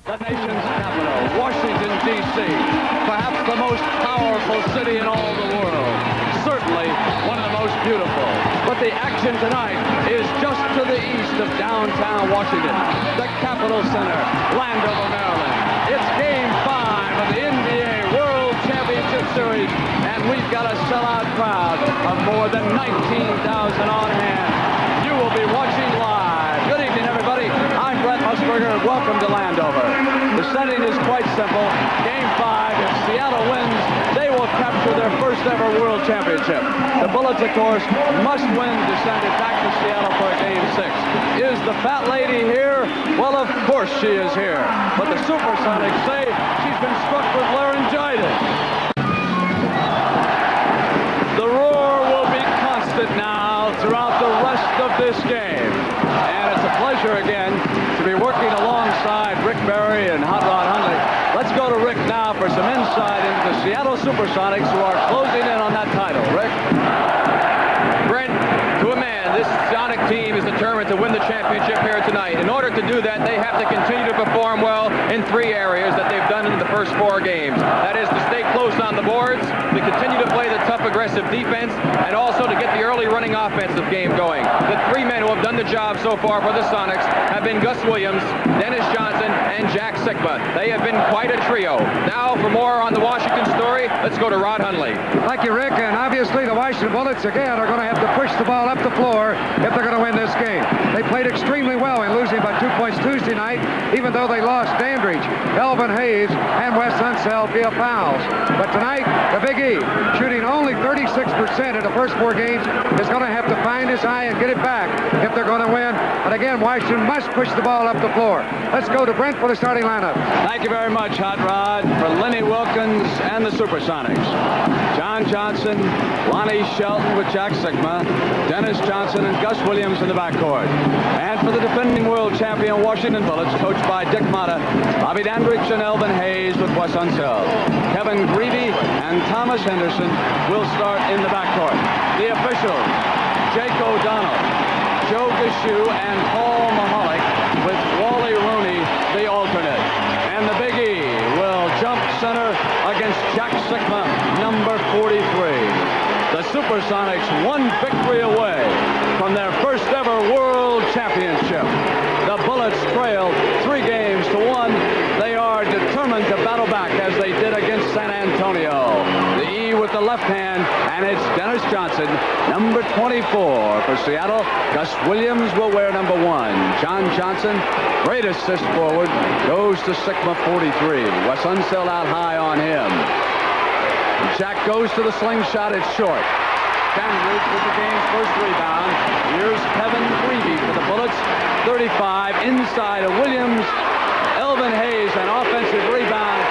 The nation's capital, Washington, D.C., perhaps the most powerful city in all the world. Certainly one of the most beautiful. But the action tonight is just to the east of downtown Washington, the Capitol Center, Landover, Maryland. It's Game 5 of the NBA World Championship Series, and we've got a sellout crowd of more than 19,000 on hand. You will be watching live. Good evening, everybody. I'm Brett Musburger, and welcome to Landover. The setting is quite simple. Game 5, if Seattle wins, they will capture their first ever World Championship. The Bullets, of course, must win to send it back to Seattle for Game 6. Is the fat lady here? Well, of course she is here. But the SuperSonics say she's been struck with laryngitis. The roar will be constant now throughout the rest of this game. And it's a pleasure again to be working alongside Rick Barry and Hot Rod Hundley. Let's go to Rick now for some insight into the Seattle SuperSonics, who are closing in on that title. Rick? Brent, to a man, this Sonic team is determined to win the championship here tonight. In order to do that, they have to continue to perform well in 3 areas that they've done in the first 4 games. That is to stay close on the boards, to continue to play the tough, aggressive defense, and also to get the early running offensive game going. The 3 men who have done the job so far for the Sonics have been Gus Williams, Dennis Johnson, and Jack Sikma. They have been quite a trio. Now, for more on the Washington story, let's go to Rod Hundley. Thank you, Rick. And obviously, the Washington Bullets, again, are going to have to push the ball up the floor if they're going to win this game. They played extremely well in losing by 2 points Tuesday night, even though they lost Dandridge, Elvin Hayes, and Wes Unseld via fouls. But tonight, the Big E, shooting only 36% in the first 4 games, is going to have to find his eye and get it back if they're going to win. But again, Washington must push the ball up the floor. Let's go to Brent for the starting lineup. Thank you very much, Hot Rod. For Lenny Wilkins and the SuperSonics, John Johnson, Lonnie Shelton with Jack Sikma, Dennis Johnson and Gus Williams in the backcourt. And for the defending world champion Washington Bullets, coached by Dick Motta, Bobby Dandridge and Elvin Hayes with Wes Unseld. Kevin Greavy and Thomas Henderson will start in the backcourt. The officials, Jake O'Donnell, Joe Gishu and Paul Mahalik with Wally Rooney, the alternate. And the Big E will jump center against Jack Sikma, number 43. The SuperSonics 1 victory away from their first ever World Championship. The Bullets trail 3 games to 1. They are determined to battle back as they did against San Antonio. The E with the left hand, and it's Dennis Johnson, number 24 for Seattle. Gus Williams will wear number 1. John Johnson, great assist forward, goes to Sikma, 43. Wes Unseld out high on him. Jack goes to the slingshot, it's short. Dandridge with the game's first rebound. Here's Kevin Greavy for the Bullets, 35, inside of Williams. Elvin Hayes, an offensive rebound.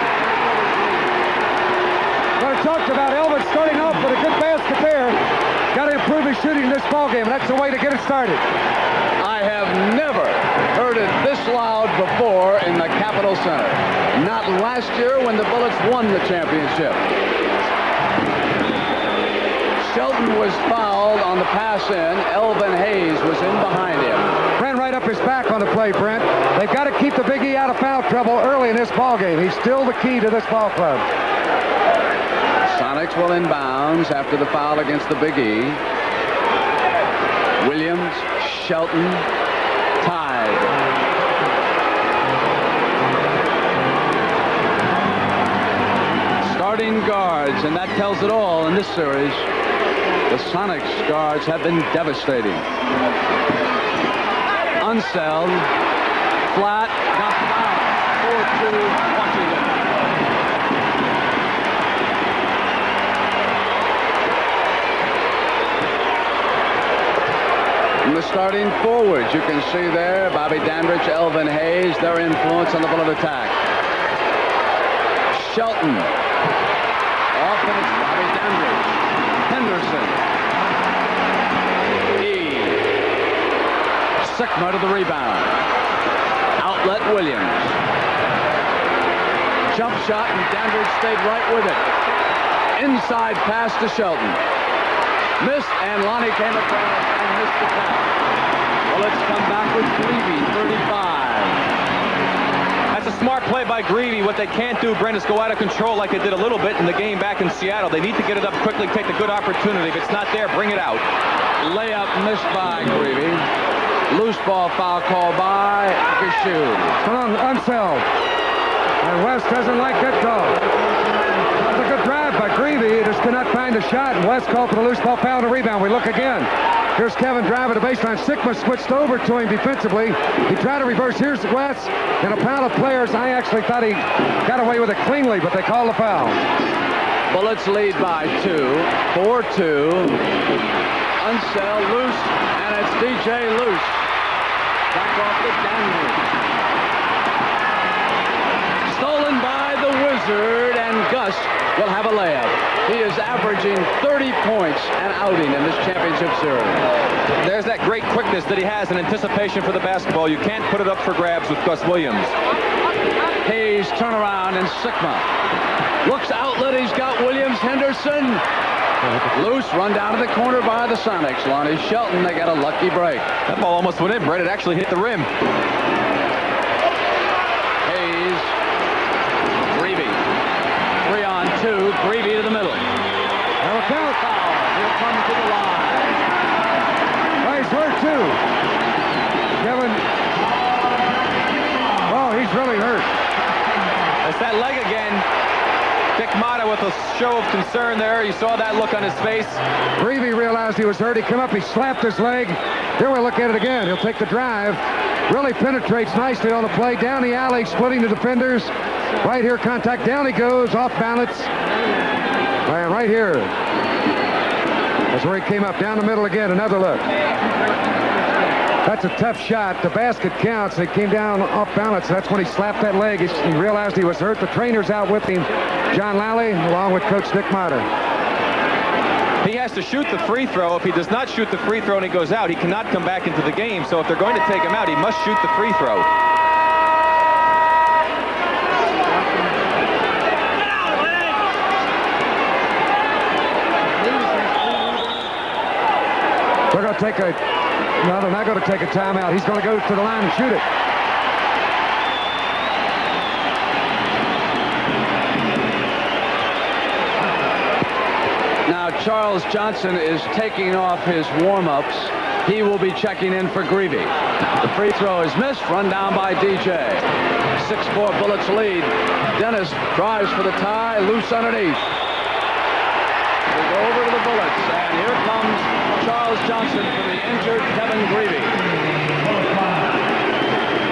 Well, I talked about Elvin starting off with a good basket there. Got to improve his shooting in this ballgame. That's the way to get it started. I have never heard it this loud before in the Capitol Center. Not last year when the Bullets won the championship. Shelton was fouled on the pass in. Elvin Hayes was in behind him. Ran right up his back on the play, Brent. They've got to keep the Big E out of foul trouble early in this ballgame. He's still the key to this ball club. Sonics will inbounds after the foul against the Big E. Williams, Shelton, tied. Starting guards, and that tells it all in this series. The Sonics guards have been devastating. Unseld, flat, knocked out, 4-2, Washington. From the starting forwards, you can see there, Bobby Dandridge, Elvin Hayes, their influence on the Bullet attack. Shelton, offense, Bobby Dandridge. Henderson. Sikma to the rebound. Outlet Williams. Jump shot, and Dandridge stayed right with it. Inside pass to Shelton. Missed, and Lonnie came across and missed the pass. Well, let's come back with Greavy, 35. That's a smart play by Greavy. What they can't do, Brent, is go out of control like they did a little bit in the game back in Seattle. They need to get it up quickly, take the good opportunity. If it's not there, bring it out. Layup missed by Greavy. Loose ball foul call by Gus. Unseld. And Wes doesn't like that call. That's a good drive by Greavy. He just cannot find a shot. And Wes called for the loose ball foul and a rebound. We look again. Here's Kevin driving the baseline. Sikma switched over to him defensively. He tried to reverse. Here's Wes. And a pile of players. I actually thought he got away with it cleanly, but they called the foul. Bullets lead by 2. 4-2. Unseld loose, and it's DJ loose. Back off the Dandridge. Stolen by the Wizard, and Gus will have a layup. He is averaging 30 points an outing in this championship series. There's that great quickness that he has in anticipation for the basketball. You can't put it up for grabs with Gus Williams. Hayes turnaround, and Sikma looks outlet. He's got Williams. Henderson loose, run down to the corner by the Sonics. Lonnie Shelton, they got a lucky break. That ball almost went in, Brett. It actually hit the rim. Hayes, Greavy, 3-on-2, Greavy to the middle. Now count. Here comes to the line. Nice work, too. Kevin. Oh, he's really hurt. It's that leg again. Sikma with a show of concern there. You saw that look on his face. Greavy realized he was hurt. He came up, he slapped his leg. Here we look at it again. He'll take the drive. Really penetrates nicely on the play. Down the alley, splitting the defenders. Right here, contact. Down he goes, off balance. And right here. That's where he came up. Down the middle again. Another look. That's a tough shot. The basket counts. He came down off balance. That's when he slapped that leg. He realized he was hurt. The trainer's out with him, John Lally, along with Coach Dick Motter. He has to shoot the free throw. If he does not shoot the free throw and he goes out, he cannot come back into the game. So if they're going to take him out, he must shoot the free throw. They're going to take a... No, they're not going to take a timeout. He's going to go to the line and shoot it. Now Charles Johnson is taking off his warm-ups. He will be checking in for Greavy. The free throw is missed. Run down by DJ. 6-4 Bullets lead. Dennis drives for the tie. Loose underneath. We go over to the Bullets, and here comes Charles Johnson for the injured Kevin Greavy.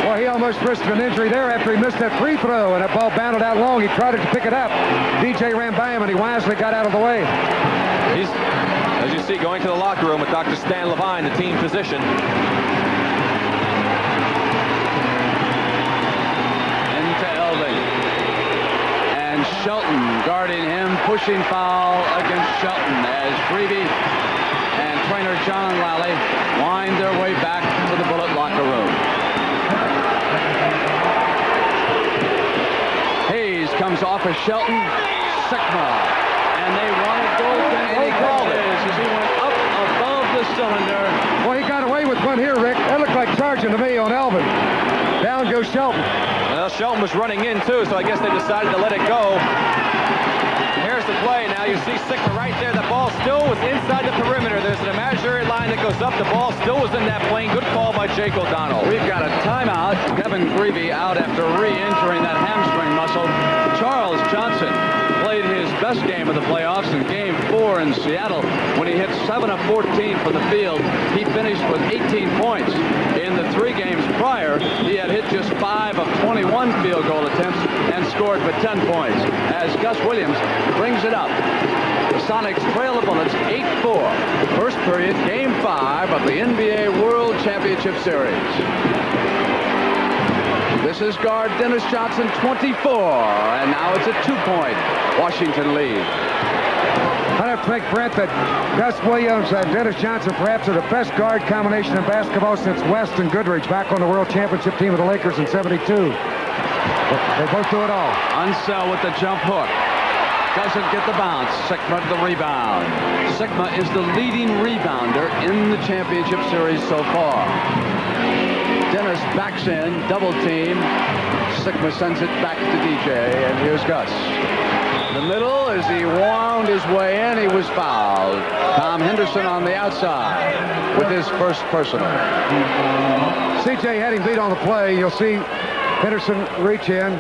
Well, he almost risked an injury there after he missed that free throw, and that ball bounded out long. He tried to pick it up. DJ ran by him, and he wisely got out of the way. He's, as you see, going to the locker room with Dr. Stan Levine, the team physician. Into Elvin. And Shelton guarding him, pushing foul against Shelton as Greavy and trainer John Lally wind their way back to the Bullet locker room. Hayes comes off of Shelton. Sikma. And they want to go, and he called it as he went up above the cylinder. Well, he got away with one here, Rick. That looked like charging to me on Elvin. Down goes Shelton. Well, Shelton was running in, too, so I guess they decided to let it go. Here's the play. Now you see Sikma right there. The ball still was inside the perimeter. There's an imaginary line that goes up. The ball still was in that plane. Good call by Jake O'Donnell. We've got a timeout. Kevin Greavy out after re-injuring that hamstring muscle. Charles Johnson played his best game of the playoffs in Game 4 in Seattle when he hit 7 of 14 from the field. He finished with 18 points. In the 3 games prior, he had hit just 5 of 21 field goal attempts and scored for 10 points. As Gus Williams brings it up, the Sonics trail the Bullets 8-4. First period, Game 5 of the NBA World Championship Series. This is guard Dennis Johnson, 24, and now it's a 2-point Washington lead. I'd have to think, Brent, that Gus Williams and Dennis Johnson perhaps are the best guard combination in basketball since West and Goodrich back on the World Championship team of the Lakers in '72. They both do it all. Unseld with the jump hook. Doesn't get the bounce. Sikma to the rebound. Sikma is the leading rebounder in the championship series so far. Dennis backs in, double team. Sikma sends it back to DJ, and here's Gus. In the middle, as he wound his way in, he was fouled. Tom Henderson on the outside with his first personal. CJ had him beat on the play. You'll see Henderson reach in.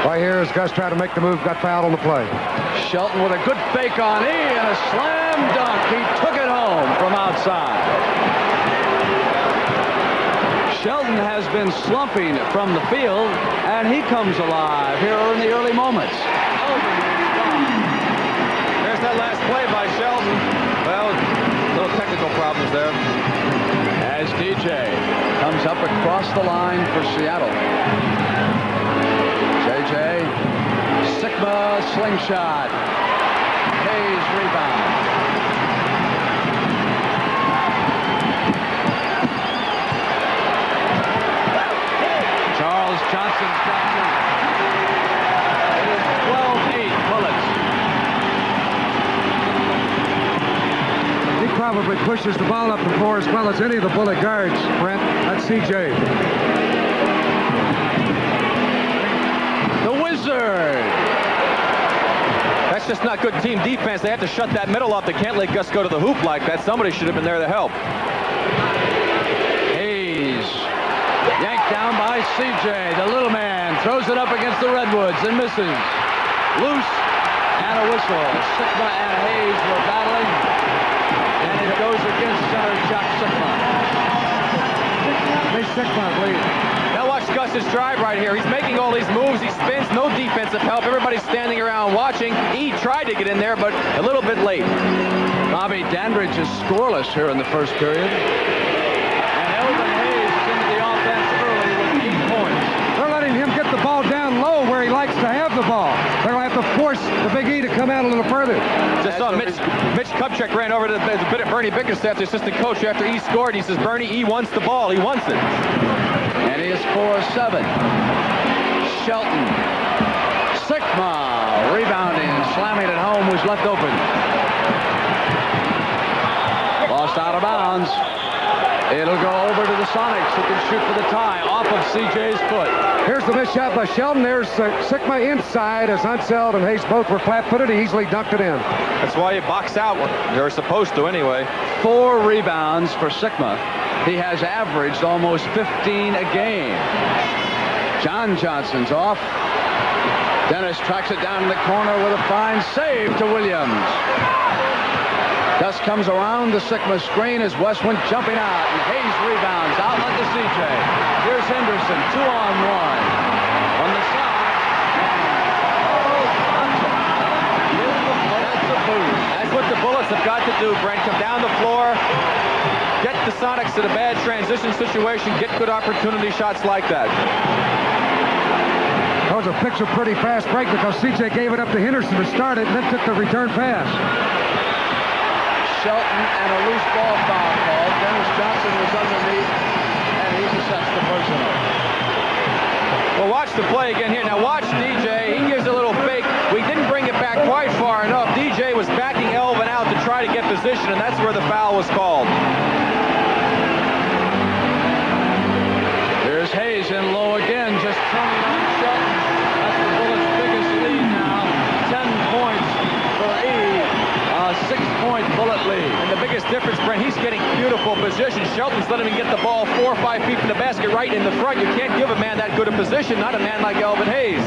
Right here as Gus tried to make the move, got fouled on the play. Shelton with a good fake on E and a slam dunk. He took it home from outside. Shelton has been slumping from the field, and he comes alive here in the early moments. There's that last play by Shelton. Well, little technical problems there. As DJ comes up across the line for Seattle. JJ, Sikma slingshot. Hayes rebound. Charles Johnson's got two. It is 12-8 Bullets. He probably pushes the ball up the floor as well as any of the Bullet guards, Brent. That's CJ. The Wizard. That's just not good team defense. They have to shut that middle off. They can't let Gus go to the hoop like that. Somebody should have been there to help. Hayes yanked down by CJ. The little man throws it up against the Redwoods and misses. Loose and a whistle. Sikma and Hayes were battling, and it goes against center Jack Sikma. Hey, Sikma, please. Now watch Gus's drive right here. He's making all these moves. He spins. No defensive help. Everybody's standing around watching. He tried to get in there, but a little bit late. Bobby Dandridge is scoreless here in the first period. And Elvin Hayes is into the offense early with 8 points. They're letting him get the ball down low where he likes to have the ball. They're going to have to force the Big E to come out a little further. Just saw Mitch Kupchak ran over to Bernie Bickerstaff, the assistant coach, after E scored. He says, Bernie, E wants the ball. He wants it. And he is 4-7. Shelton. Sikma rebounding and slamming it home was left open. Lost out of bounds. It'll go over to the Sonics, who can shoot for the tie off of CJ's foot. Here's the missed shot by Shelton. There's Sikma inside as Unseld and Hayes both were flat-footed. He easily dunked it in. That's why you box out. They're supposed to anyway. 4 rebounds for Sikma. He has averaged almost 15 a game. John Johnson's off. Dennis tracks it down in the corner with a fine save to Williams. Gus comes around the Sikma screen as Wes went jumping out, and Hayes rebounds. Outlet to CJ. Here's Henderson, 2-on-1. On the side. That's a boost. That's what the Bullets have got to do, Brent. Come down the floor, get the Sonics in a bad transition situation, get good opportunity shots like that. That was a picture pretty fast break because CJ gave it up to Henderson to start it and then took the return pass. Shelton and a loose ball foul called. Dennis Johnson was underneath, and he assessed the personal. Well, watch the play again here. Now watch DJ. He gives a little fake. We didn't bring it back quite far enough. DJ was backing Elvin out to try to get position, and that's where the foul was called. Here's Hayes in low again, just turning on Shelton. That's the Bullets' biggest lead now. 10 points for E. A 6-point Bullet lead. And the biggest difference, Brent, he's getting beautiful position. Shelton's letting him get the ball 4 or 5 feet from the basket right in the front. You can't give a man that good a position, not a man like Elvin Hayes.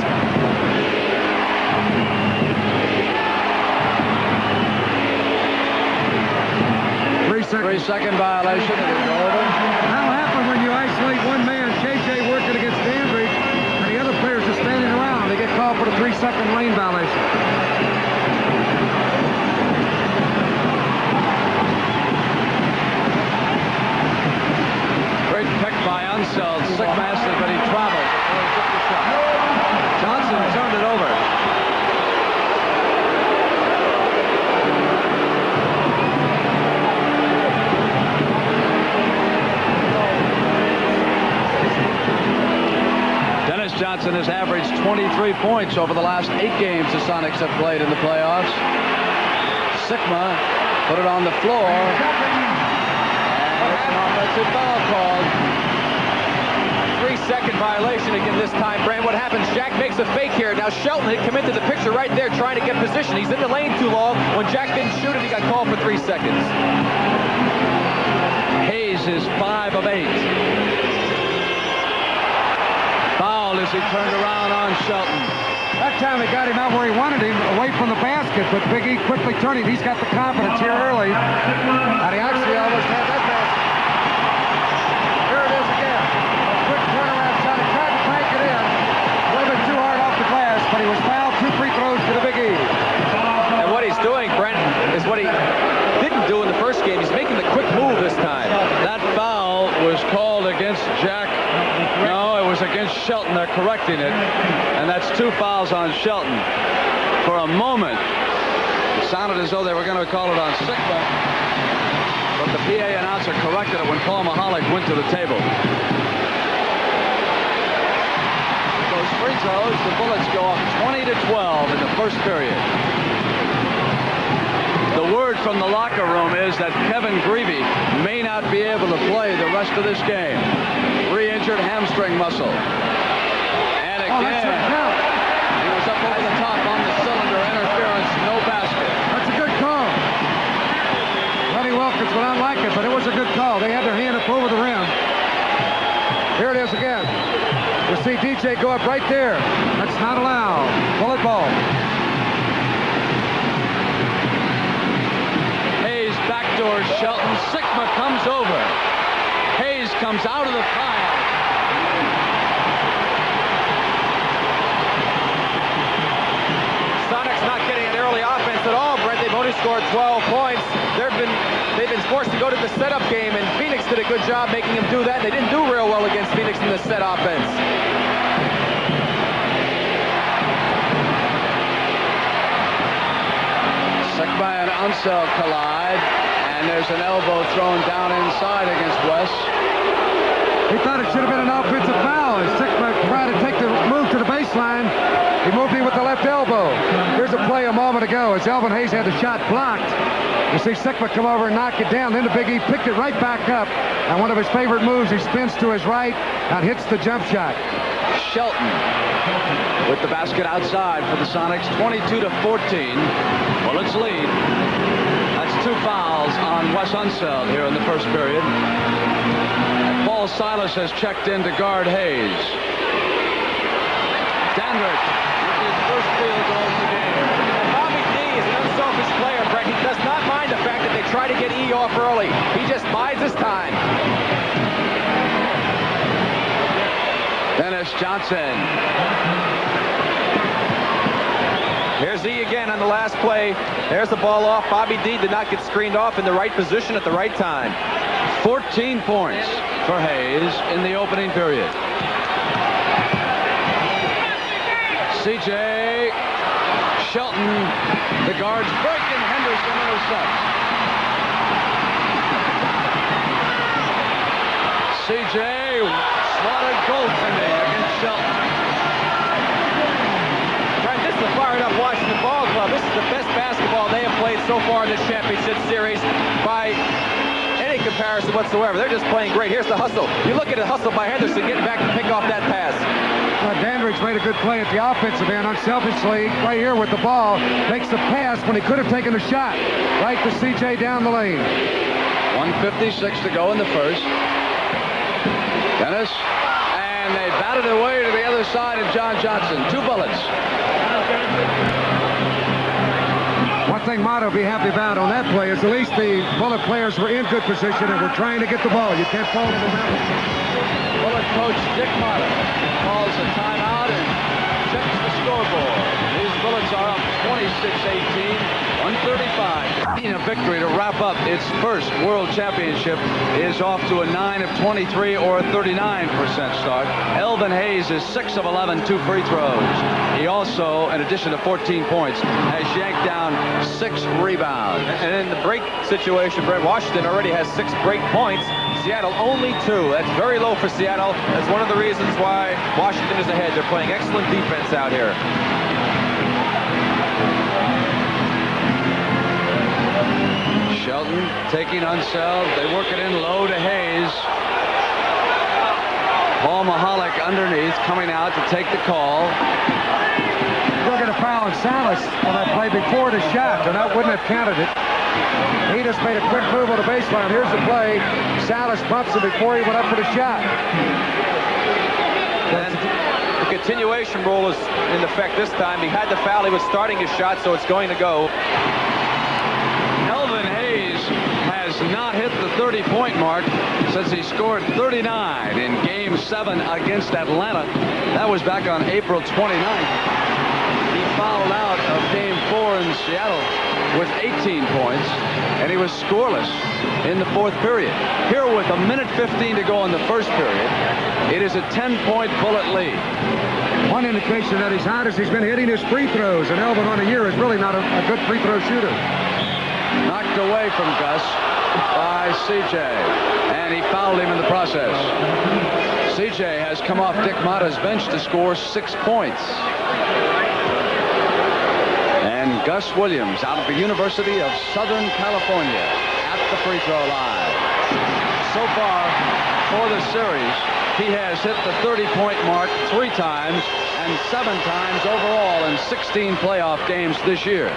3-second violation. It is over. That'll happen when you isolate one man, JJ working against Dandridge, and the other players are standing around. They get called for the 3-second lane violation. Great pick by Unseld. Sikma, but he traveled before he took the shot. Johnson turned it over. Dennis Johnson has averaged 23 points over the last 8 games the Sonics have played in the playoffs. Sikma put it on the floor. And it's an offensive offensive foul called. 3-second violation again this time, Brent. What happens? Jack makes a fake here. Now Shelton had come into the picture right there trying to get position. He's in the lane too long. When Jack didn't shoot it, he got called for 3 seconds. Hayes is 5 of 8. Foul as he turned around on Shelton. That time they got him out where he wanted him, away from the basket, but Big E quickly turning. He's got the confidence here early, and he actually almost had that basket. Here it is again. A quick turnaround shot. He tried to crank it in. A little bit too hard off the glass, but he was fouled. 2 free throws to the Big E. And what he's doing, Brent, is what he didn't do in the first game. He's making the quick move this time. That foul was called against Jack. No, it was against Shelton. They're correcting it. And that's 2 fouls on Shelton. For a moment, it sounded as though they were going to call it on Sikma. But the PA announcer corrected it when Paul Mahalik went to the table. Those free throws, the Bullets go up 20-12 in the first period. The word from the locker room is that Kevin Greavy may not be able to play the rest of this game. Re-injured hamstring muscle. And again, he was up over the top on the cylinder. Interference, no basket. That's a good call. Lenny Wilkins would not like it, but it was a good call. They had their hand up over the rim. Here it is again. You see DJ go up right there. That's not allowed. Bullet ball. Hayes backdoors Shelton. Sikma comes over. Hayes comes out of the pile. Sonics not getting an early offense at all, Brent. They've only scored 12 points. They've been forced to go to the setup game, and Phoenix did a good job making them do that. They didn't do real well against Phoenix in the set offense. Sikma and Unseld collide, and there's an elbow thrown down inside against Wes. He thought it should have been an offensive foul. As Sikma tried to take the move to the baseline, he moved in with the left elbow. Here's a play a moment ago as Elvin Hayes had the shot blocked. You see Sikma come over and knock it down. Then the Big E picked it right back up. And one of his favorite moves, he spins to his right and hits the jump shot. Shelton with the basket outside for the Sonics, 22-14. Bullets lead. That's 2 fouls on Wes Unseld here in the first period. And Paul Silas has checked in to guard Hayes. Dandridge with his first field goal of the game. Bobby D is an unselfish player, Brent. He does not mind the fact that they try to get E off early. He just bides his time. Dennis Johnson. Here's E again on the last play. There's the ball off. Bobby D did not get screened off in the right position at the right time. 14 points for Hayes in the opening period. C.J. Shelton, the guards break and Henderson intercepts. C.J. slotted goaltending against Shelton. Brent, this is a fired-up Washington ball club. This is the best basketball they have played so far in this championship series by any comparison whatsoever. They're just playing great. Here's the hustle. You look at the hustle by Henderson getting back to pick off that pass. Dandridge made a good play at the offensive end, unselfishly, right here with the ball. Makes the pass when he could have taken a shot. Right to C.J. down the lane. 1:56 to go in the first. Dennis, and they batted it away to the other side of John Johnson. 2 bullets. One thing Motto will be happy about on that play is at least the Bullet players were in good position and were trying to get the ball. You can't fault them on that one. Bullet coach Dick Motto calls a timeout and checks the scoreboard. These Bullets are up 26-18. 135. A victory to wrap up its first World Championship is off to a 9 of 23 or 39% start. Elvin Hayes is 6 of 11, 2 free throws. He also, in addition to 14 points, has yanked down 6 rebounds. And in the break situation, Brent, Washington already has 6 break points. Seattle only 2. That's very low for Seattle. That's one of the reasons why Washington is ahead. They're playing excellent defense out here. Shelton taking Unseld. They work it in low to Hayes. Paul Mahalik underneath, coming out to take the call. We're going to foul Salas when I played before the shot, and that wouldn't have counted it. He just made a quick move on the baseline. Here's the play. Salas bumps him before he went up for the shot. And the continuation rule is in effect this time. He had the foul. He was starting his shot, so it's going to go. Elvin Hayes has not hit the 30-point mark since he scored 39 in Game 7 against Atlanta. That was back on April 29th. He fouled out of Game 4 in Seattle with 18 points, and he was scoreless in the fourth period. Here with a minute 15 to go in the first period, it is a 10-point Bullet lead. One indication that he's hot is he's been hitting his free throws, and Elvin on the year is really not a good free throw shooter. Knocked away from Gus by CJ, and he fouled him in the process. CJ has come off Dick Motta's bench to score 6 points. And Gus Williams out of the University of Southern California at the free throw line. So far for the series, he has hit the 30-point mark 3 times and 7 times overall in 16 playoff games this year.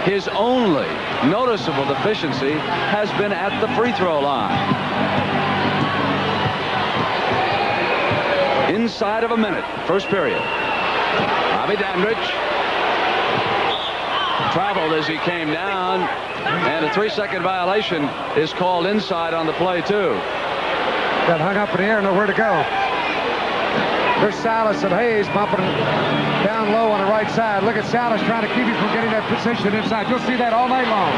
His only noticeable deficiency has been at the free throw line. Inside of a minute, first period. Bobby Dandridge traveled as he came down, and a 3-second violation is called inside on the play, too. Got hung up in the air, nowhere to go. There's Salas and Hayes bumping down low on the right side. Look at Salas trying to keep him from getting that position inside. You'll see that all night long.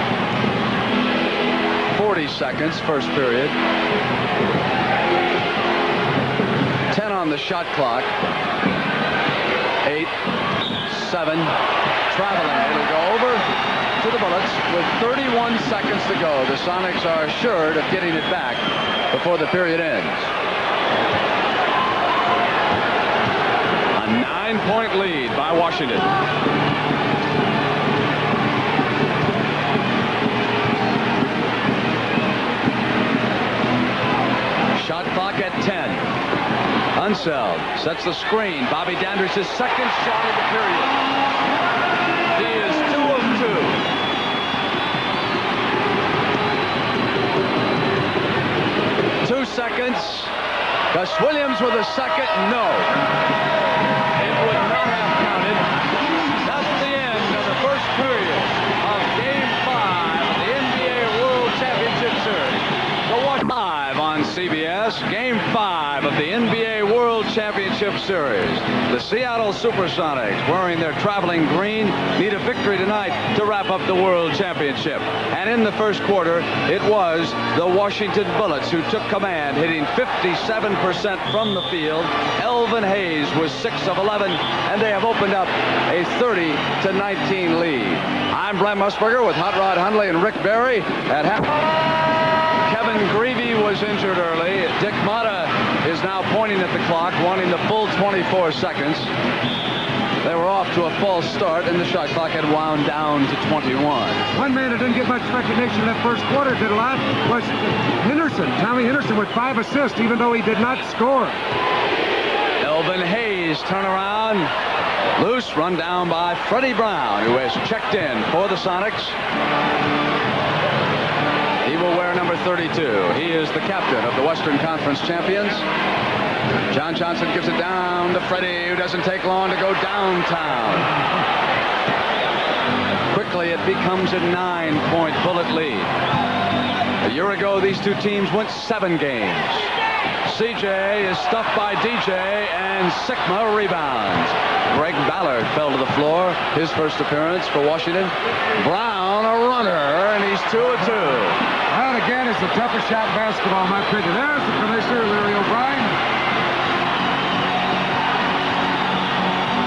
40 seconds, first period. 10 on the shot clock. 8, 7, traveling. It'll go over to the Bullets with 31 seconds to go. The Sonics are assured of getting it back before the period ends. A 9-point lead by Washington. Shot clock at 10. Unseld sets the screen. Bobby Dandridge's second shot of the period. He is 2 of 2. 2 seconds. Gus Williams with a second. No. It would not have counted. That's the end of the first period of Game 5 of the NBA World Championship Series. So watch live on CBS. Game 5 of the NBA World Championship Series. The Seattle SuperSonics, wearing their traveling green, need a victory tonight to wrap up the World Championship. And in the first quarter, it was the Washington Bullets who took command, hitting 57% from the field. Elvin Hayes was 6 of 11, and they have opened up a 30-19 lead. I'm Brent Musburger with Hot Rod Hundley and Rick Barry at half. Kevin Greavy was injured early. Dick Motta is now pointing at the clock, wanting the full 24 seconds. They were off to a false start, and the shot clock had wound down to 21. One man that didn't get much recognition in that first quarter, did a lot, was Henderson. Tommy Henderson with 5 assists, even though he did not score. Elvin Hayes turnaround. Loose, run down by Freddie Brown, who has checked in for the Sonics. He will wear number 32. He is the captain of the Western Conference champions. John Johnson gives it down to Freddie, who doesn't take long to go downtown. Quickly, it becomes a 9-point Bullet lead. A year ago, these two teams went 7 games. CJ is stuffed by DJ, and Sikma rebounds. Greg Ballard fell to the floor, his first appearance for Washington. Brown, a runner, and he's 2 of 2. That, again, is the toughest shot in basketball, in my opinion. There's the finisher, Larry O'Brien.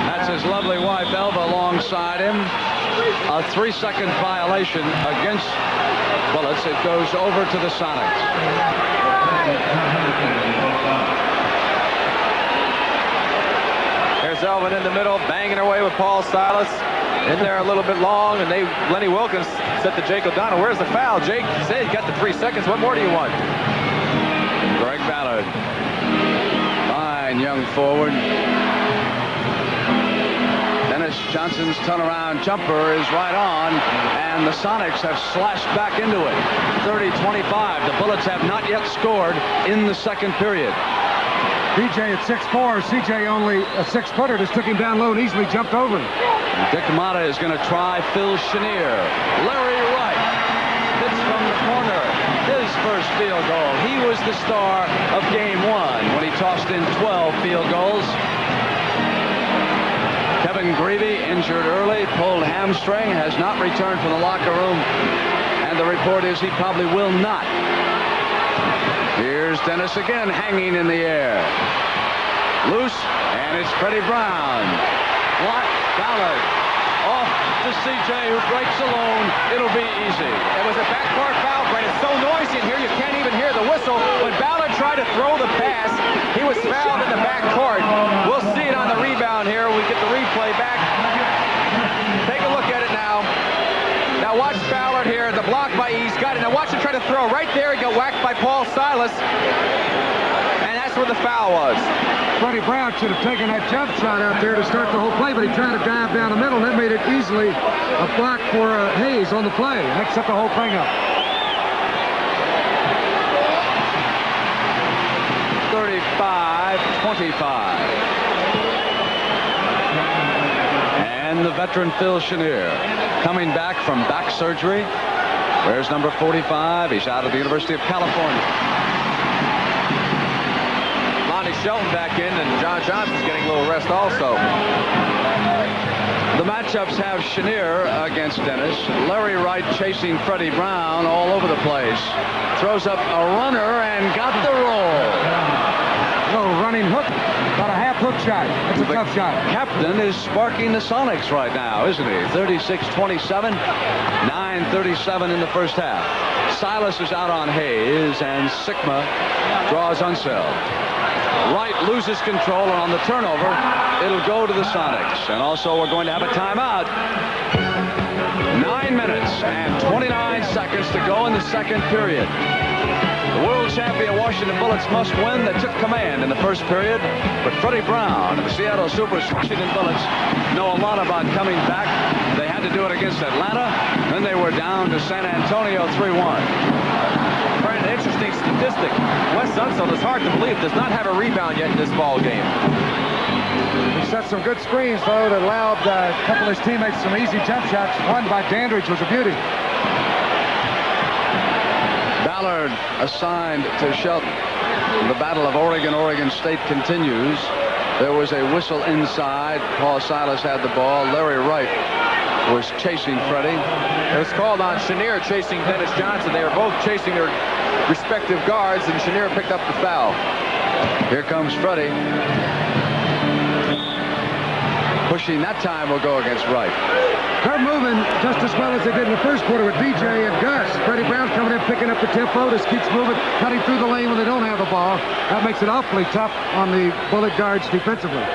That's his lovely wife, Elva, alongside him. A 3-second violation against Bullets. It goes over to the Sonics. There's Elvin in the middle, banging away with Paul Silas. In there a little bit long, and Lenny Wilkins said to Jake O'Donnell, "Where's the foul?" Jake said, "You got the 3 seconds. What more do you want?" Greg Ballard. Fine young forward. Dennis Johnson's turnaround jumper is right on, and the Sonics have slashed back into it. 30-25. The Bullets have not yet scored in the second period. BJ at 6'4", CJ only a 6-footer, just took him down low and easily jumped over him. Dick Mata is going to try Phil Chenier. Larry Wright hits from the corner. His first field goal. He was the star of game 1 when he tossed in 12 field goals. Kevin Greavy, injured early, pulled hamstring, has not returned from the locker room, and the report is he probably will not. Here's Dennis again, hanging in the air. Loose, and it's Freddie Brown. Block, Ballard. Off to CJ, who breaks alone. It'll be easy. It was a backcourt foul, Brent. It's so noisy in here, you can't even hear the whistle. When Ballard tried to throw the pass, he was fouled in the backcourt. We'll see it on the rebound here. We get the replay back. Take a look at it now. Now watch Ballard here. The block by East. Got it. Now watch him try to throw. Right there, he got whacked by Paul Silas. And that's where the foul was. Freddie Brown should have taken that jump shot out there to start the whole play, but he tried to dive down the middle, and that made it easily a block for Hayes on the play. That set the whole thing up. 35-25. And the veteran Phil Chenier coming back from back surgery. Where's number 45? He's out of the University of California. Shelton back in, and John Johnson's getting a little rest also. The matchups have Chenier against Dennis. Larry Wright chasing Freddie Brown all over the place. Throws up a runner and got the roll. Little running hook, about a half hook shot. That's a tough shot. Captain is sparking the Sonics right now, isn't he? 36-27, 9:37 in the first half. Silas is out on Hayes, and Sikma draws Unseld. Wright loses control, and on the turnover, it'll go to the Sonics. And also, we're going to have a timeout. 9 minutes and 29 seconds to go in the second period. The world champion Washington Bullets must win. They took command in the first period, but Freddie Brown and the Seattle Washington Bullets know a lot about coming back. They had to do it against Atlanta, then they were down to San Antonio 3-1. An interesting statistic. Wes Unseld, is hard to believe, does not have a rebound yet in this ball game. He set some good screens, though, that allowed a couple of his teammates some easy jump shots. One by Dandridge was a beauty. Ballard assigned to Shelton. The battle of Oregon State continues. There was a whistle inside. Paul Silas had the ball. Larry Wright was chasing Freddie. It was called on Chenier chasing Dennis Johnson. They were both chasing their respective guards, and Chenier picked up the foul. Here comes Freddie. Pushing that time will go against Wright. They're moving just as well as they did in the first quarter with BJ and Gus. Freddie Brown's coming in, picking up the tempo, just keeps moving, cutting through the lane when they don't have the ball. That makes it awfully tough on the Bullet guards defensively.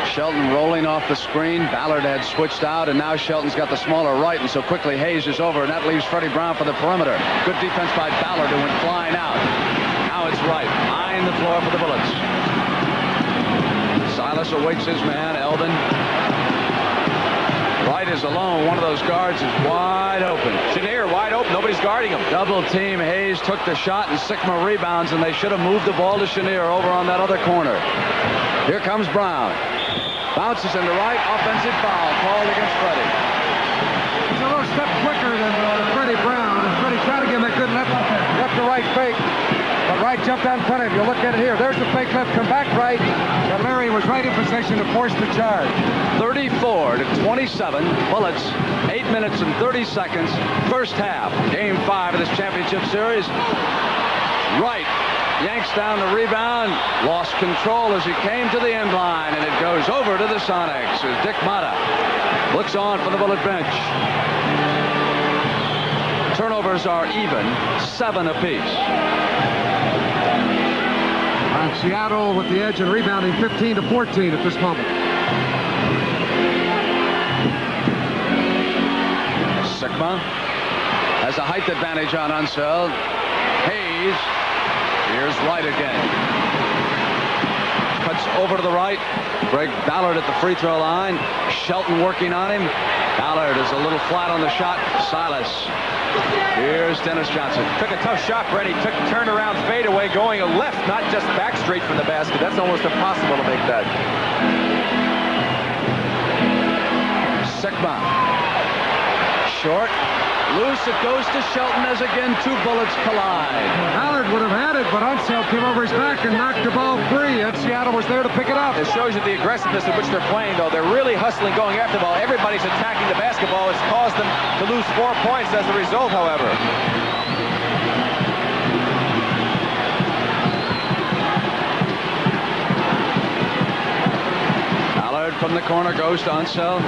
Shelton rolling off the screen. Ballard had switched out, and now Shelton's got the smaller Wright, and so quickly Hayes is over, and that leaves Freddie Brown for the perimeter. Good defense by Ballard, who went flying out. Now it's Wright, eyeing the floor for the Bullets. Silas awaits his man, Elvin. Wright is alone. One of those guards is wide open. Chenier wide open. Nobody's guarding him. Double team. Hayes took the shot, and Sikma rebounds, and they should have moved the ball to Chenier over on that other corner. Here comes Brown. Bounces into right. Offensive foul called against Freddie. He's a little step quicker than Freddie Brown, and Freddie tried to give him a good left to right fake. But Wright jumped out in front of him. You'll look at it here. There's the fake left. Come back right. And Larry was right in position to force the charge. 34-27. Bullets. 8 minutes and 30 seconds. First half. Game 5 of this championship series. Wright yanks down the rebound. Lost control as he came to the end line. And it goes over to the Sonics as Dick Mata looks on for the Bullet bench. Turnovers are even. 7 apiece. Seattle with the edge and rebounding 15-14 at this moment. Sikma has a height advantage on Unseld. Hayes, here's Wright again. Cuts over to the right. Greg Ballard at the free throw line. Shelton working on him. Ballard is a little flat on the shot. Silas. Here's Dennis Johnson. Took a tough shot, Brett. He took turnaround fadeaway going left, not just back straight from the basket. That's almost impossible to make that. Sikma. Short. Loose. It goes to Shelton as again two bullets collide. Ballard would have had it, but Unseld came over his back and knocked the ball free, and Seattle was there to pick it up. It shows you the aggressiveness at which they're playing, though. They're really hustling, going after the ball. Everybody's attacking the basketball. It's caused them to lose 4 points as a result, however. Ballard from the corner goes to Unseld.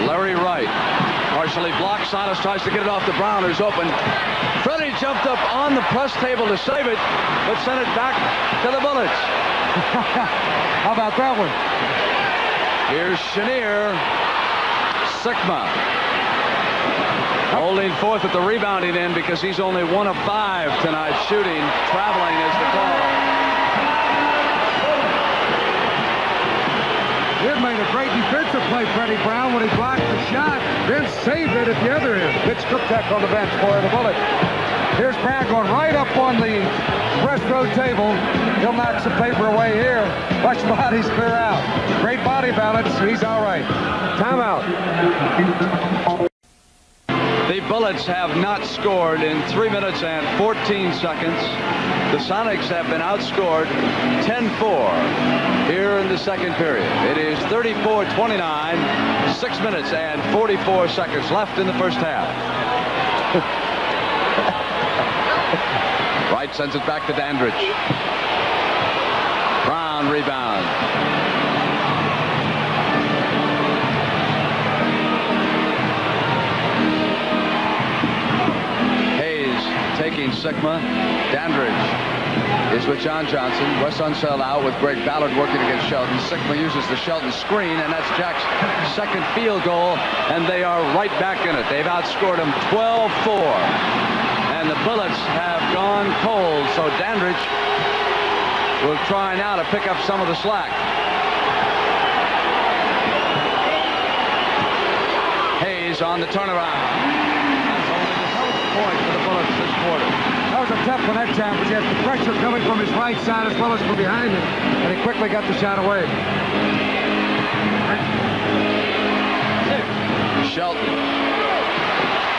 Larry Wright. Partially blocked. Silas tries to get it off to Brown, who's open. Freddie jumped up on the press table to save it, but sent it back to the Bullets. How about that one? Here's Chenier. Sikma. Holding forth at the rebounding end because he's only 1 of 5 tonight shooting. Traveling is the call. It made a great defensive play, Freddie Brown, when he blocked the shot, then saved it at the other end. Mitch Kupchak on the bench for the Bullets. Here's Brown going right up on the press row table. He'll knock some paper away here. Watch bodies clear out. Great body balance. He's all right. Timeout. The Bullets have not scored in 3 minutes and 14 seconds. The Sonics have been outscored 10-4 here in the second period. It is 34-29, 6 minutes and 44 seconds left in the first half. Wright sends it back to Dandridge. Brown rebound. Taking Sikma. Dandridge is with John Johnson. Wes Unseld out with Greg Ballard working against Shelton. Sikma uses the Shelton screen, and that's Jack's second field goal, and they are right back in it. They've outscored them 12-4, and the Bullets have gone cold, so Dandridge will try now to pick up some of the slack. Hayes on the turnaround. Point for the Bullets this quarter. That was a tough one that time, but he had the pressure coming from his right side as well as from behind him, and he quickly got the shot away. Shelton.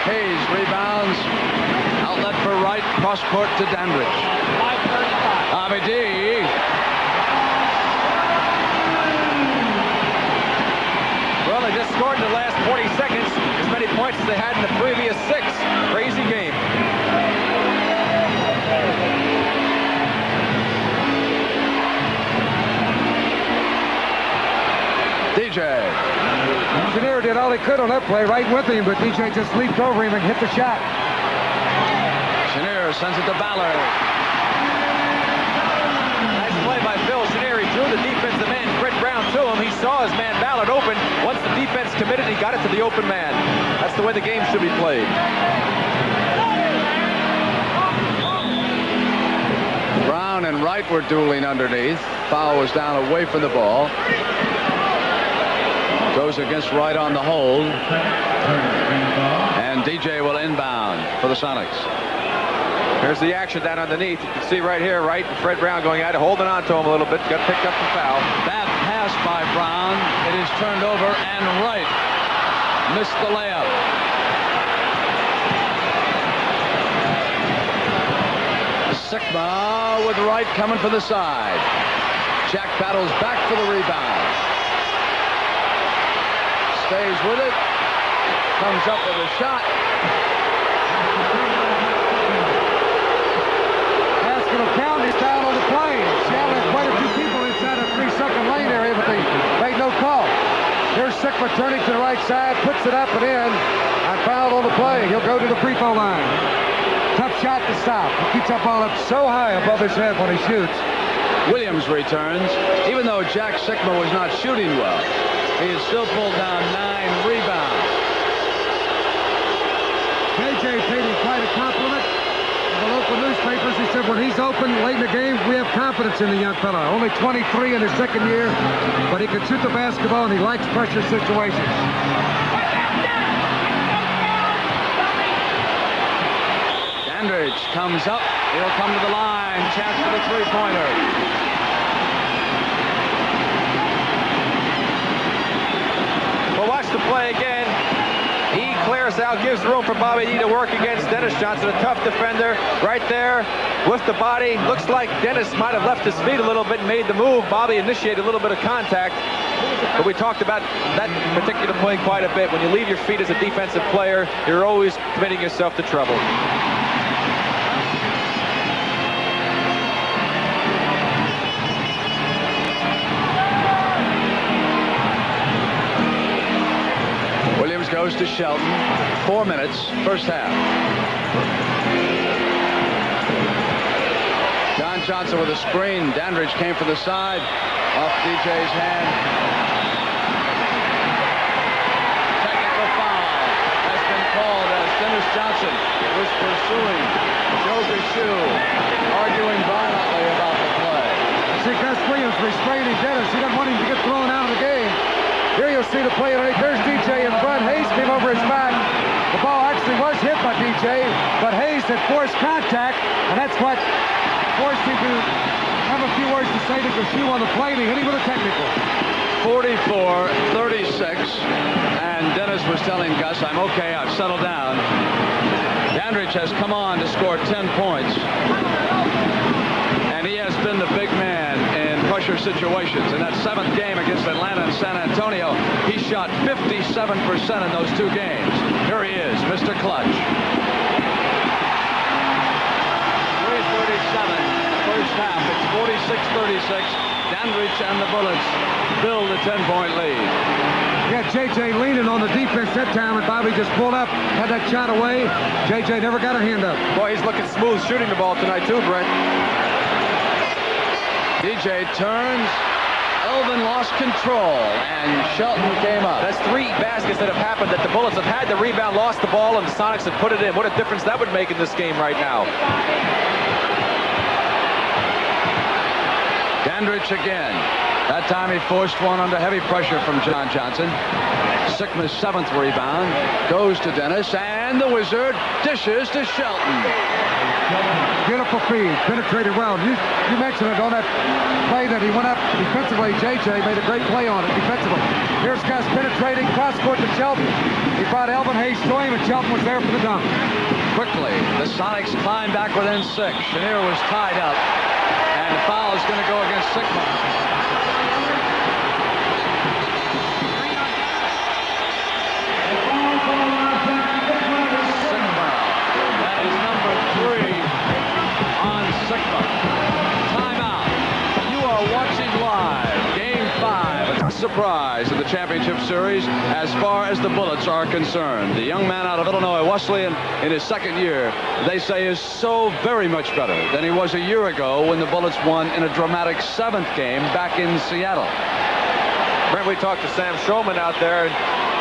Hayes rebounds. Outlet for Wright. Cross court to Dandridge. Abedi. Well, they just scored in the last 40 seconds as many points as they had in the previous 6. Crazy game. DJ. Chenier did all he could on that play, right with him, but DJ just leaped over him and hit the shot. Chenier sends it to Ballard. Nice play by Phil Chenier. He drew the defensive man, Fred Brown, to him. He saw his man Ballard open. Once the defense committed, he got it to the open man. That's the way the game should be played. Brown and Wright were dueling underneath. Foul was down away from the ball. Goes against Wright on the hold. And DJ will inbound for the Sonics. Here's the action down underneath. You can see right here, Wright and Fred Brown going at it, holding on to him a little bit. Got picked up the foul. Bad pass by Brown. It is turned over, and Wright missed the layup. Sikma with Wright coming for the side. Jack battles back for the rebound. Stays with it. Comes up with a shot. Basket will count. He's down on the play. Seattle had quite a few people inside a 3-second lane area, but they made no call. Here's Sikma turning to the right side, puts it up and in. I fouled on the play. He'll go to the free throw line. Tough shot to stop. He keeps that ball up so high above his head when he shoots. Williams returns. Even though Jack Sikma was not shooting well, he had still pulled down 9 rebounds. J.J. paid him quite a compliment. In the local newspapers, he said when he's open late in the game, we have confidence in the young fella. Only 23 in his second year, but he can shoot the basketball and he likes pressure situations. Dandridge comes up. He'll come to the line. Chance for the three-pointer. Well, watch the play again. He clears out, gives room for Bobby D to work against Dennis Johnson, a tough defender right there with the body. Looks like Dennis might have left his feet a little bit and made the move. Bobby initiated a little bit of contact, but we talked about that particular play quite a bit. When you leave your feet as a defensive player, you're always committing yourself to trouble. Goes to Shelton. 4 minutes, first half. John Johnson with a screen. Dandridge came from the side, off DJ's hand. Technical foul has been called as Dennis Johnson was pursuing Joe Gashu, arguing violently about the play. See Gus Williams restraining Dennis. He doesn't want him to get thrown out of the game. Here you'll see the play underneath. There's DJ in front. Hayes came over his back. The ball actually was hit by DJ, but Hayes had forced contact, and that's what forced him to have a few words to say to Gashu on the play, and he hit him with a technical. 44-36, and Dennis was telling Gus, I'm okay, I've settled down. Dandridge has come on to score 10 points, and he has been the big man in pressure situations. In that 7th game against Atlanta and San Antonio, he shot 57% in those 2 games. Here he is, Mr. Clutch. 3:37, first half. It's 46-36. Dandridge and the Bullets build a 10-point lead. Yeah, J.J. leaning on the defense that time, and Bobby just pulled up, had that shot away. J.J. never got a hand up. Boy, he's looking smooth shooting the ball tonight too, Brent. DJ turns. Elvin lost control, and Shelton came up. That's 3 baskets that have happened that the Bullets have had the rebound, lost the ball, and the Sonics have put it in. What a difference that would make in this game right now. Dandridge again. That time he forced one under heavy pressure from John Johnson. Sikma's 7th rebound goes to Dennis, and the Wizard dishes to Shelton. Beautiful feed, penetrated well. You mentioned it on that play that he went up defensively. J.J. made a great play on it defensively. Here's Gus penetrating, cross-court to Shelton. He brought Elvin Hayes to him, and Shelton was there for the dunk. Quickly, the Sonics climb back within 6. Chenier was tied up, and the foul is going to go against Sikma. Surprise in the championship series as far as the Bullets are concerned. The young man out of Illinois, Wesleyan, in his 2nd year, they say is so very much better than he was a year ago when the Bullets won in a dramatic 7th game back in Seattle. Brent, we talked to Sam Shulman out there, and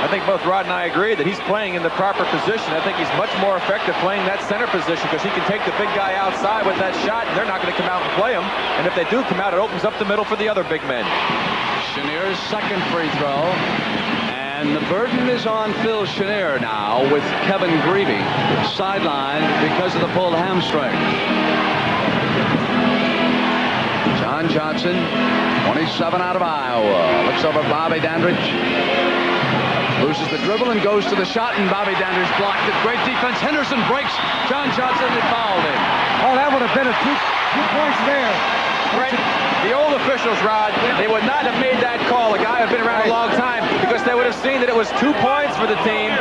I think both Rod and I agree that he's playing in the proper position. I think he's much more effective playing that center position because he can take the big guy outside with that shot, and they're not going to come out and play him. And if they do come out, it opens up the middle for the other big men. Chenier's 2nd free throw, and the burden is on Phil Chenier now with Kevin Greavy sidelined because of the pulled hamstring. John Johnson, 27 out of Iowa, looks over Bobby Dandridge, loses the dribble and goes to the shot, and Bobby Dandridge blocked it. Great defense. Henderson breaks John Johnson and fouled him. Oh, that would have been a 2 points there. Brent, the old officials, Rod, they would not have made that call. A guy who'd been around a long time, because they would have seen that it was 2 points for the team,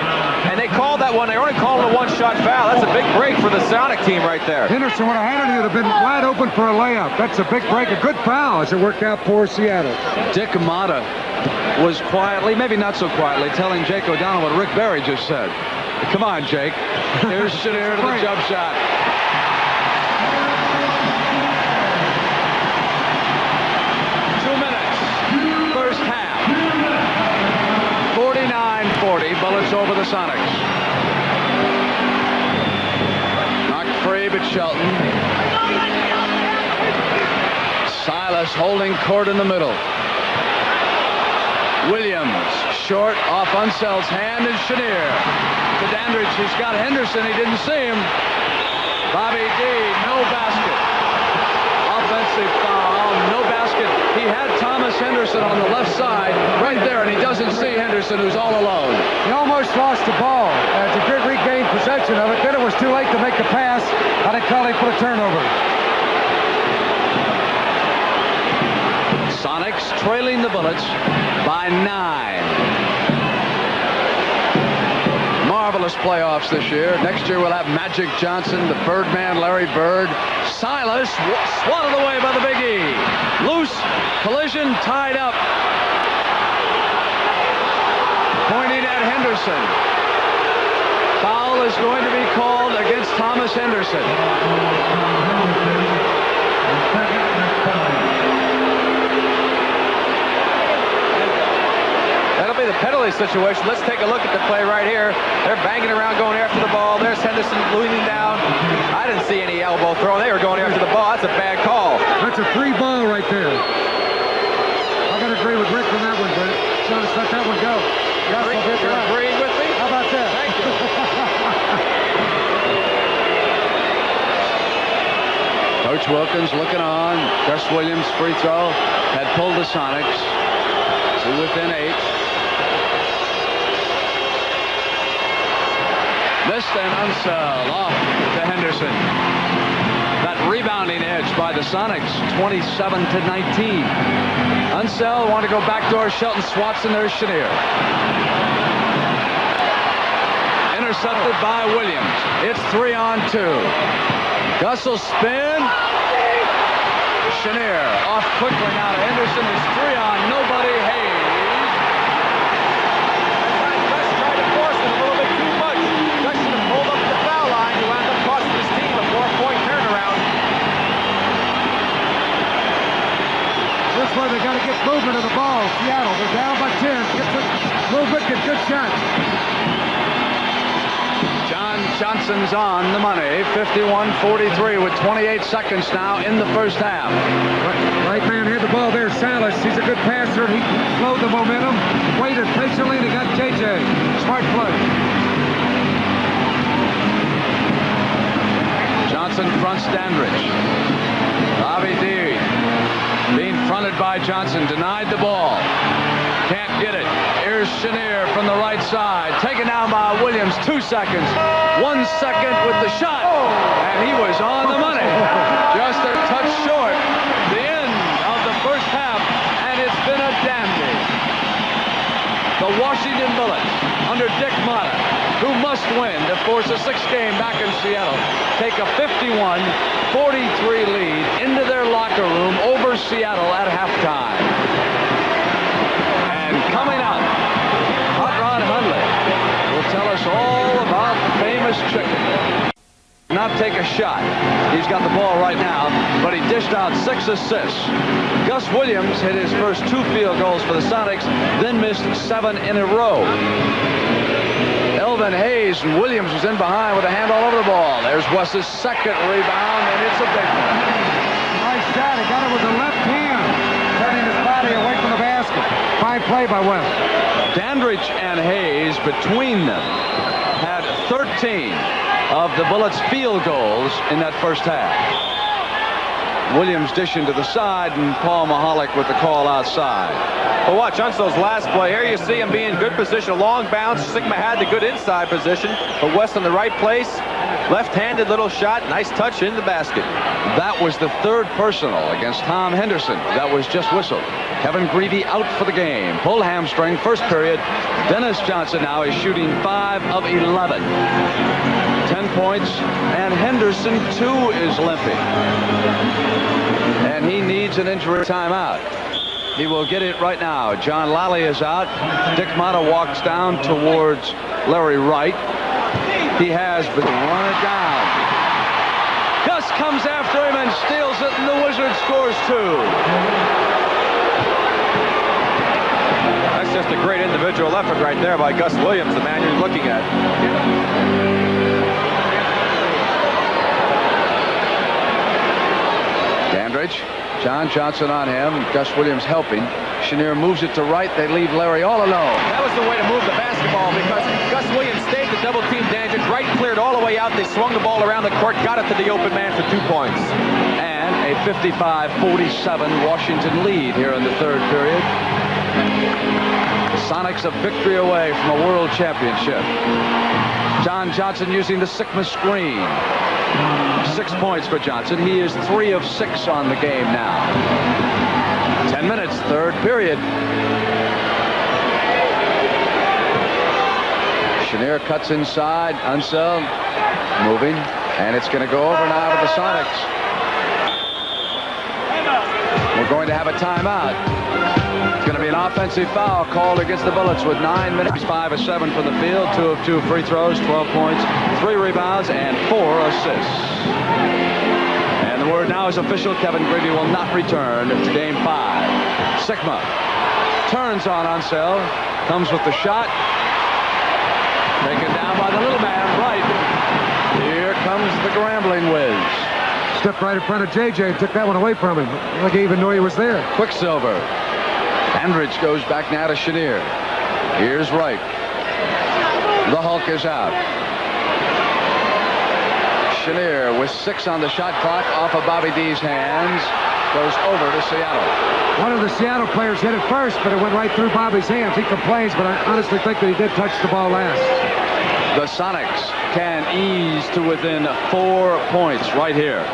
and they called that one. They only called it a 1-shot foul. That's a big break for the Sonic team right there. Henderson would have had it. He would have been wide open for a layup. That's a big break, a good foul as it worked out for Seattle. Dick Amata was quietly, maybe not so quietly, telling Jake O'Donnell what Rick Barry just said. Come on, Jake. Here's Chenier to the jump shot. Bullets over the Sonics. Knocked free, but Shelton. Silas holding court in the middle. Williams, short, off Unseld's hand, and Chenier. To Dandridge, he's got Henderson. He didn't see him. Bobby D, no basket. Offensive foul, no basket. He had Thomas Henderson on the left side, right there, and he doesn't see Henderson, who's all alone. He almost lost the ball. He did regain possession of it. Then it was too late to make the pass. I think called him for a turnover. Sonics trailing the Bullets by 9. Marvelous playoffs this year. Next year we'll have Magic Johnson, the Birdman, Larry Bird. Silas swatted away by the Big E. Loose, collision, tied up. Pointing at Henderson. Foul is going to be called against Thomas Henderson. That'll be the penalty situation. Let's take a look at the play right here. They're banging around going after the ball. There's Henderson leaning down. I didn't see any elbow throw. They were going after the ball. That's a bad call. That's a free ball right there. I'm going to agree with Rick on that one, but just let that one go. You're agreeing with me? How about that? Thank you. Coach Wilkins looking on. Gus Williams free throw had pulled the Sonics to within 8. Missed and Unseld off to Henderson. That rebounding edge by the Sonics, 27-19. Unseld wanted to go backdoor. Shelton swats, and there's Chenier. Intercepted by Williams. It's 3-on-2. Gus will spin. Chenier off quickly now to Henderson. It's 3-on. Nobody. Hayes. Gus tried to force it a little bit too much. Gus should have pulled up the foul line to end up costing his team a 4-point turnaround. This way they got to get movement of the ball. Seattle, they're down by 10. Get the movement, get good shots. John Johnson's on the money. 51-43 with 28 seconds now in the first half. Right man had the ball there. Silas, he's a good passer. He slowed the momentum, waited patiently, and he got JJ. Smart play. Johnson fronts Dandridge. Bobby D being fronted by Johnson. Denied the ball. Can't get it. Here's Chenier from the right side. Taken down by Williams. 2 seconds. 1 second with the shot. And he was on the money. Just a touch short. The end of the first half. And it's been a dandy. The Washington Bullets under Dick Motta, who must win to force a 6-game back in Seattle, take a 51-43 lead into their locker room over Seattle at halftime. And coming up, Hot Rod Hundley will tell us all about the famous chicken. Not take a shot. He's got the ball right now, but he dished out 6 assists. Gus Williams hit his first 2 field goals for the Sonics, then missed 7 in a row. Elvin Hayes, and Williams was in behind with a hand all over the ball. There's Wes's second rebound, and it's a big one. Nice shot. He got it with the left hand, turning his body away from the basket. Fine play by Wes. Dandridge and Hayes, between them, had 13 of the Bullets' field goals in that first half. Williams dishing to the side, and Paul Mahalik with the call outside. Well, watch Unseld's last play. Here you see him be in good position. A long bounce. Sikma had the good inside position, but West in the right place. Left-handed little shot. Nice touch in the basket. That was the 3rd personal against Tom Henderson. That was just whistled. Kevin Greavy out for the game. Pulled hamstring, first period. Dennis Johnson now is shooting 5 of 11. 10 points, and Henderson, too, is limping. And he needs an injury timeout. He will get it right now. John Lally is out. Dick Motta walks down towards Larry Wright. He has been run down. Gus comes after him and steals it, and the Wizard scores 2. That's just a great individual effort right there by Gus Williams, the man you're looking at. Dandridge, John Johnson on him, Gus Williams helping. Chenier moves it to right. They leave Larry all alone. That was the way to move the basketball because Gus Williams stayed to double team Dandridge. Wright cleared all the way out. They swung the ball around the court, got it to the open man for 2 points. And a 55-47 Washington lead here in the third period. The Sonics a victory away from a world championship. John Johnson using the Sikma screen. 6 points for Johnson. He is 3 of 6 on the game now. 10 minutes, third period. Chenier cuts inside. Unseld moving. And it's going to go over now to the Sonics. We're going to have a timeout. It's going to be an offensive foul called against the Bullets with 9 minutes. 5 of 7 from the field, 2 of 2 free throws, 12 points, 3 rebounds, and 4 assists. And the word now is official. Kevin Grady will not return to game 5. Sikma turns on Unseld, comes with the shot. Taken down by the little man, right. Here comes the Grambling whiz. Stepped right in front of JJ and took that one away from him. Like he even knew he was there. Quicksilver. Dandridge goes back now to Chenier. Here's Wright. The Hulk is out. Chenier with 6 on the shot clock off of Bobby D's hands. Goes over to Seattle. One of the Seattle players hit it first, but it went right through Bobby's hands. He complains, but I honestly think that he did touch the ball last. The Sonics can ease to within 4 points right here.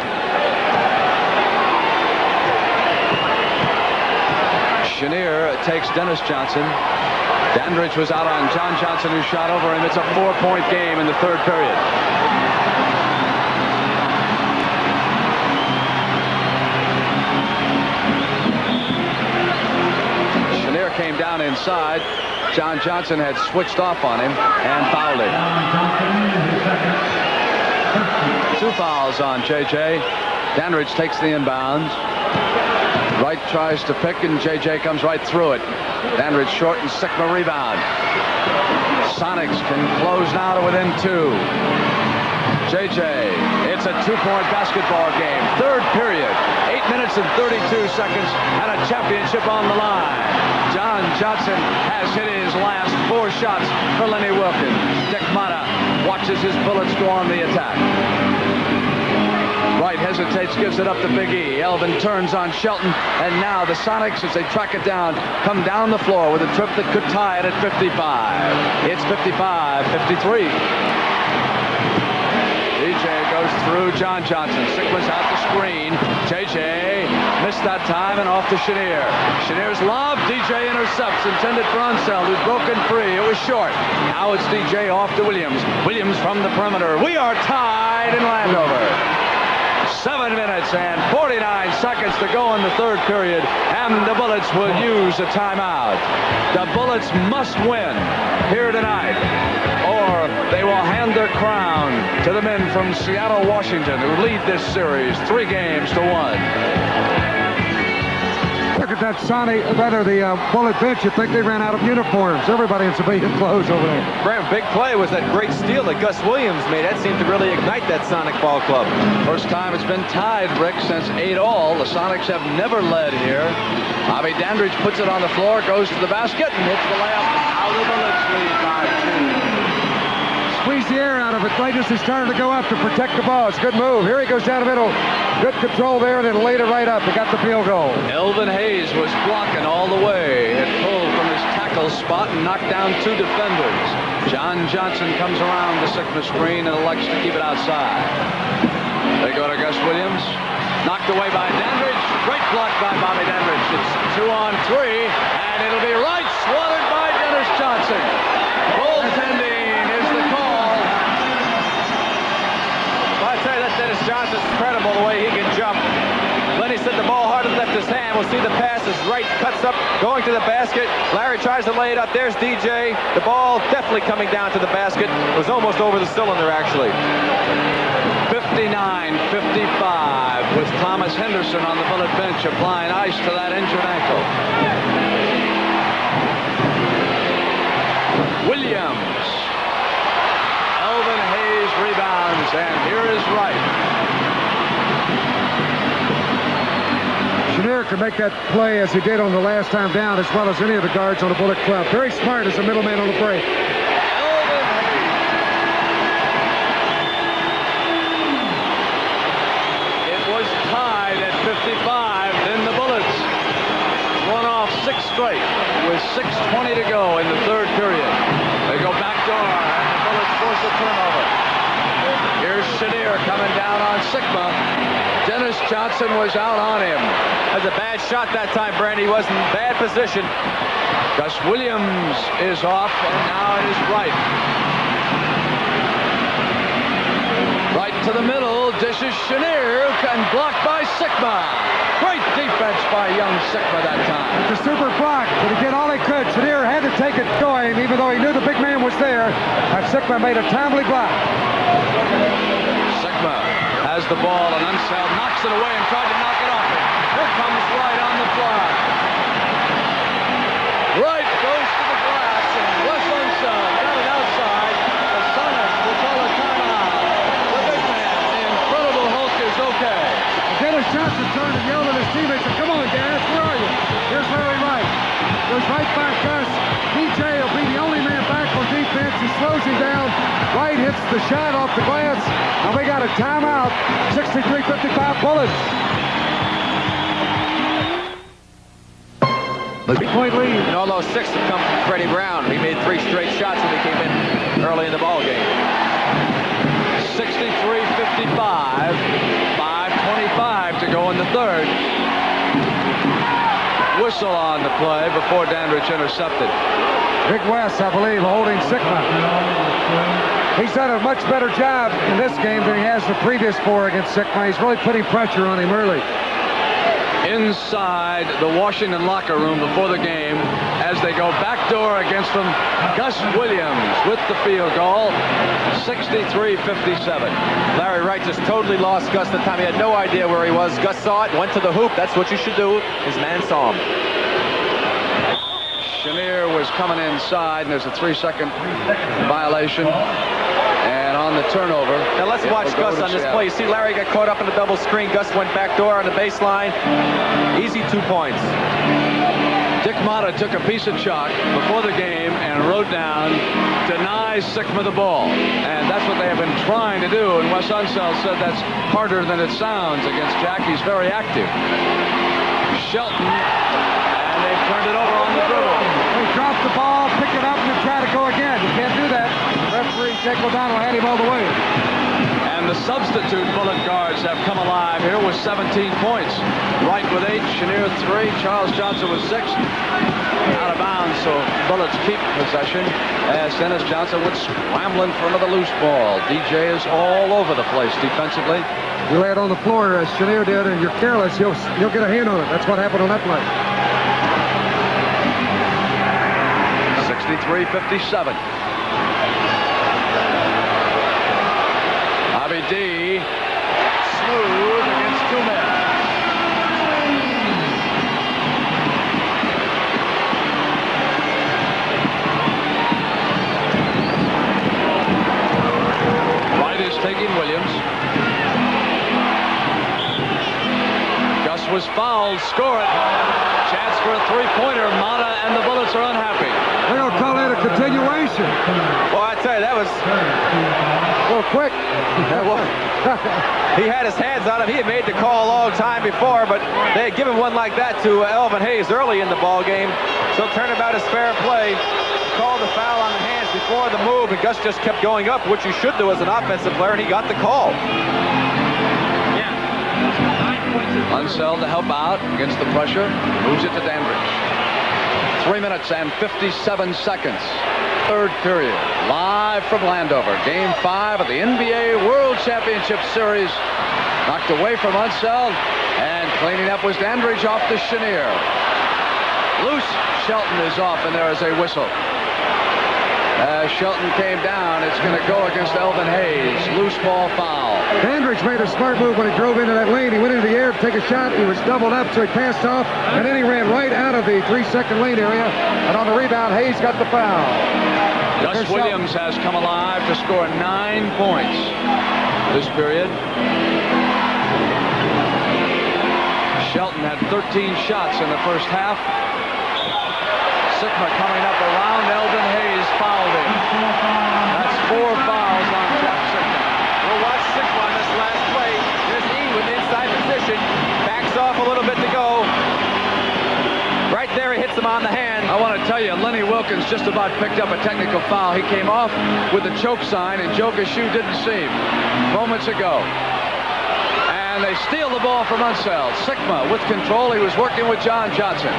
Chenier takes Dennis Johnson. Dandridge was out on John Johnson, who shot over him. It's a 4-point game in the third period. Chenier came down inside. John Johnson had switched off on him and fouled him. 2 fouls on JJ. Dandridge takes the inbounds. Wright tries to pick, and JJ comes right through it. Dandridge short, and Sikma rebound. Sonics can close now to within 2. JJ, it's a 2-point basketball game. Third period, 8 minutes and 32 seconds, and a championship on the line. John Johnson has hit his last 4 shots for Lenny Wilkins. Dick Motta watches his Bullets go on the attack. Wright hesitates, gives it up to Big E. Elvin turns on Shelton, and now the Sonics, as they track it down, come down the floor with a trip that could tie it at 55. It's 55-53. DJ goes through John Johnson. Sikma's out the screen. JJ missed that time and off to Chenier. Chenier's lob. DJ intercepts, intended for Unseld, who's broken free. It was short. Now it's DJ off to Williams. Williams from the perimeter. We are tied in Landover. 7 minutes and 49 seconds to go in the third period, and the Bullets will use a timeout. The Bullets must win here tonight, or they will hand their crown to the men from Seattle, Washington, who lead this series 3 games to 1. Look at that the Bullet bench. You think they ran out of uniforms. Everybody in civilian clothes over there. Graham, big play was that great steal that Gus Williams made. That seemed to really ignite that Sonic ball club. First time it's been tied, Rick, since 8-all. The Sonics have never led here. Bobby Dandridge puts it on the floor, goes to the basket, and hits the layup. Now the Bullets lead by 2. Squeeze the air out of it right as he started to go up to protect the ball. It's a good move. Here he goes down the middle. Good control there, and then laid it right up. He got the field goal. Elvin Hayes was blocking all the way. It pulled from his tackle spot and knocked down 2 defenders. John Johnson comes around the Sikma screen and elects to keep it outside. They go to Gus Williams. Knocked away by Dandridge. Great block by Bobby Dandridge. It's 2 on 3, and it'll be right swatted by Dennis Johnson. Goaltending is the call. Well, I tell you, that Dennis Johnson's incredible the way he can jump. Lenny said the ball hardly left his hand. We'll see the pass as Wright cuts up, going to the basket. Larry tries to lay it up. There's DJ. The ball definitely coming down to the basket. It was almost over the cylinder, actually. 59-55 with Thomas Henderson on the Bullet bench applying ice to that injured ankle. to make that play as he did on the last time down, as well as any of the guards on the Bullet Club. Very smart as a middleman on the break. Elvin Hayes. It was tied at 55. Then the Bullets run off 6 straight with 6:20 to go in the third period. They go backdoor, and the Bullets force a turnover. Here's Chenier coming down on Sikma. Dennis Johnson was out on him. That's a bad shot that time, Brandy. He was in bad position. Gus Williams is off, and now it is Wright. Right to the middle, dishes Chenier, and blocked by Sikma. Great defense by young Sikma that time. It's a super block, but he did all he could. Chenier had to take it going, even though he knew the big man was there. And Sikma made a timely block. Sikma has the ball, and Unseld knocks it away and tried to knock it off him. Here comes Wright on the fly. Wright goes to the glass, and Wes Unseld got it outside. The Sonics will call a timeout. The big man, the incredible Hulk, is okay. Dennis Johnson turned and yelled at his teammates, said, "Come on, Dennis, where are you?" Here's Larry Wright. Goes right by Gus. DJ will be the only man back on defense. He slows him down. Wright hits the shot off the glass, and we got a timeout. 63-55 Bullets. Point lead. And all those 6 have come from Freddie Brown. He made 3 straight shots when he came in early in the ball game. 63-55. 5:25 to go in the third. Whistle on the play before Dandridge intercepted. Big Wes, I believe, holding Sikma. He's done a much better job in this game than he has the previous 4 against Sikma. He's really putting pressure on him early. Inside the Washington locker room before the game, as they go backdoor against them, Gus Williams with the field goal. 63-57. Larry Wright just totally lost Gus that time. He had no idea where he was. Gus saw it, went to the hoop. That's what you should do. His man saw him. Chenier was coming inside, and there's a 3-second violation. And on the turnover. Now let's watch Gus on this play. You see Larry got caught up in the double screen. Gus went back door on the baseline. Easy 2 points. Dick Motta took a piece of chalk before the game and wrote down, "Deny Sikma the ball." And that's what they have been trying to do. And Wes Unseld said that's harder than it sounds against Jack. He's very active. Shelton, and they've turned it over on the dribble. They drop the ball, pick it up, and then try to go again. You can't do that. Referee Jake O'Donnell had him all the way. And the substitute Bullet guards have come alive here with 17 points. Wright with 8, Chenier 3, Charles Johnson with 6. Out of bounds, so Bullets keep possession as Dennis Johnson was scrambling for another loose ball. DJ is all over the place defensively. You lay it on the floor as Chenier did, and you're careless, you'll get a hand on it. That's what happened on that play. 63-57. Bobby D. Smooth against 2 men. Wright is taking Williams. Gus was fouled. Score it. Chance for a 3-pointer. Motta and the Bullets are unhappy. They're going to call that a continuation. Well, I tell you, that was A little quick. He had his hands on him. He had made the call a long time before, but they had given one like that to Elvin Hayes early in the ball game. So turnabout is fair play. Called the foul on the hands before the move, and Gus just kept going up, which you should do as an offensive player, and he got the call. Unseld to help out against the pressure. Moves it to Dandridge. 3 minutes and 57 seconds. Third period. Live from Landover. Game 5 of the NBA World Championship Series. Knocked away from Unseld. And cleaning up was Dandridge off the Chenier. Loose. Shelton is off, and there is a whistle. As Shelton came down, it's going to go against Elvin Hayes. Loose ball foul. Dandridge made a smart move when he drove into that lane. He went into the air to take a shot. He was doubled up, so he passed off, and then he ran right out of the 3-second lane area. And on the rebound, Hayes got the foul. Gus Williams has come alive to score 9 points this period. Shelton had 13 shots in the first half. Sikma coming up around Elvin Hayes, fouled him. That's 4 fouls on Jack Sikma. We'll watch Sikma on this last play. There's E with inside position. Backs off a little bit to go. Right there, he hits him on the hand. I want to tell you, Lenny Wilkins just about picked up a technical foul. He came off with the choke sign, and Joker's shoe didn't seem moments ago. And they steal the ball from Unseld. Sikma with control. He was working with John Johnson.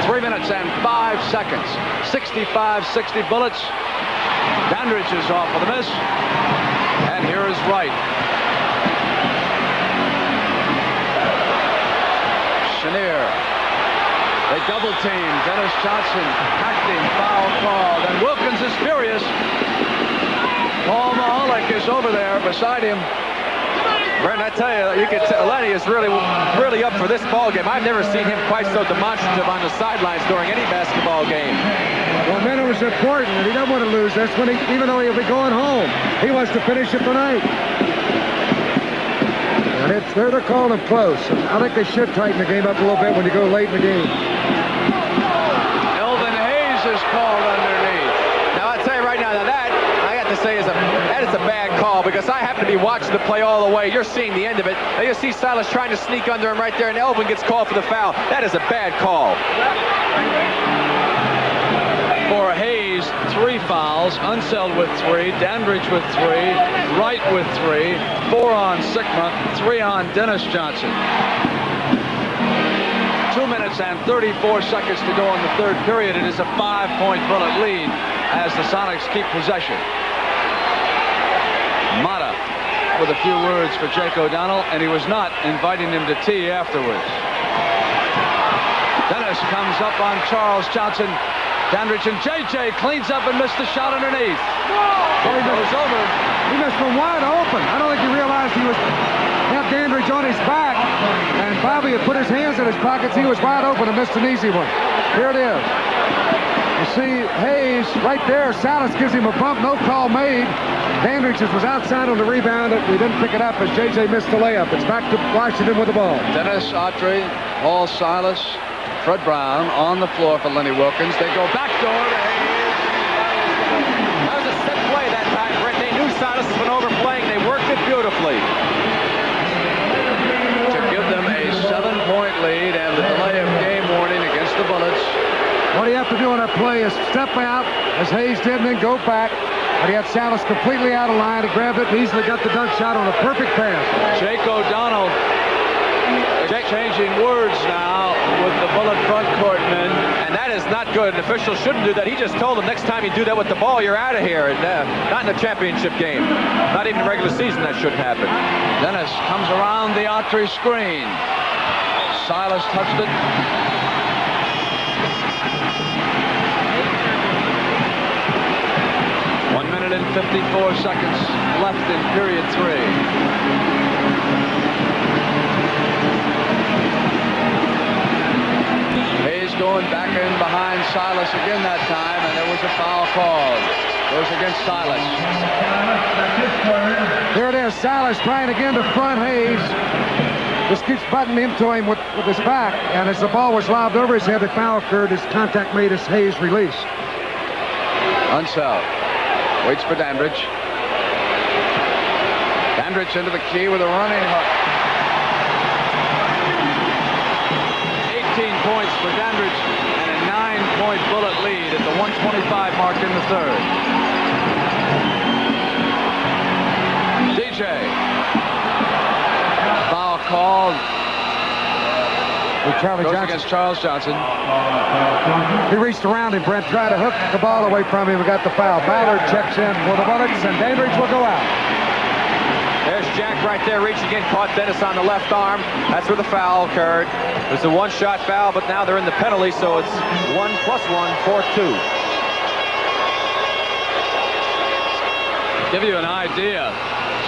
3 minutes and 5 seconds. 65-60 bullets. Dandridge is off with a miss. And here is Wright. Chenier. They double team. Dennis Johnson hacked him. Foul called. And Wilkins is furious. Paul Mahalik is over there beside him. Brent, I tell you, you can tell Lenny is really up for this ball game. I've never seen him quite so demonstrative on the sidelines during any basketball game. Well, then it was important, and he doesn't want to lose. That's when even though he'll be going home, he wants to finish it tonight. And they're calling him close. I think they should tighten the game up a little bit when you go late in the game. Elvin Hayes is called underneath. Now, I'll tell you right now, that I got to say that is a bad call, because I happen to be watching the play all the way. You're seeing the end of it. Now you see Silas trying to sneak under him right there, and Elvin gets called for the foul. That is a bad call. For Hayes, 3 fouls. Unseld with 3. Dandridge with 3. Wright with 3. 4 on Sikma. 3 on Dennis Johnson. 2 minutes and 34 seconds to go in the third period. It is a 5-point bullet lead as the Sonics keep possession. Mata with a few words for Jake O'Donnell, and he was not inviting him to tea afterwards. Dennis comes up on Charles Johnson. Dandridge and J.J. cleans up and missed the shot underneath. Well, he goes over. He missed from wide open. I don't think he realized he had Dandridge on his back, and Bobby had put his hands in his pockets. He was wide open and missed an easy one. Here it is. You see Hayes right there. Salas gives him a bump. No call made. Dandridge was outside on the rebound. We didn't pick it up as J.J. missed the layup. It's back to Washington with the ball. Dennis, Autry, Paul Silas, Fred Brown on the floor for Lenny Wilkins. They go backdoor to Hayes. That was a set play that time, Brent. They knew Silas was overplaying. They worked it beautifully. To give them a 7-point lead and the delay of game warning against the Bullets. What you have to do on that play is step out, as Hayes did, and then go back. But he had Salas completely out of line. He grabbed it and easily got the dunk shot on a perfect pass. Jake O'Donnell exchanging words now with the Bullet front court men. And that is not good. An official shouldn't do that. He just told him next time you do that with the ball, you're out of here. And, not in a championship game. Not even in regular season that shouldn't happen. Dennis comes around the Autry screen. Silas touched it. And 54 seconds left in period 3. Hayes going back in behind Silas again that time, and there was a foul called. Goes against Silas. Here it is. Silas trying again to front Hayes. Just keeps butting into him with his back, and as the ball was lobbed over his head, the foul occurred. His contact made his Hayes release. Unseld. Waits for Dandridge. Dandridge into the key with a running hook. 18 points for Dandridge and a 9-point bullet lead at the 125 mark in the third. DJ. Foul called. Goes against Charles Johnson. He reached around him, Brent, tried to hook the ball away from him and got the foul. Ballard checks in for the Bullets, and Dandridge will go out. There's Jack right there reaching in, caught Dennis on the left arm. That's where the foul occurred. It was a one-shot foul, but now they're in the penalty, so it's 1 + 1 for 2. Give you an idea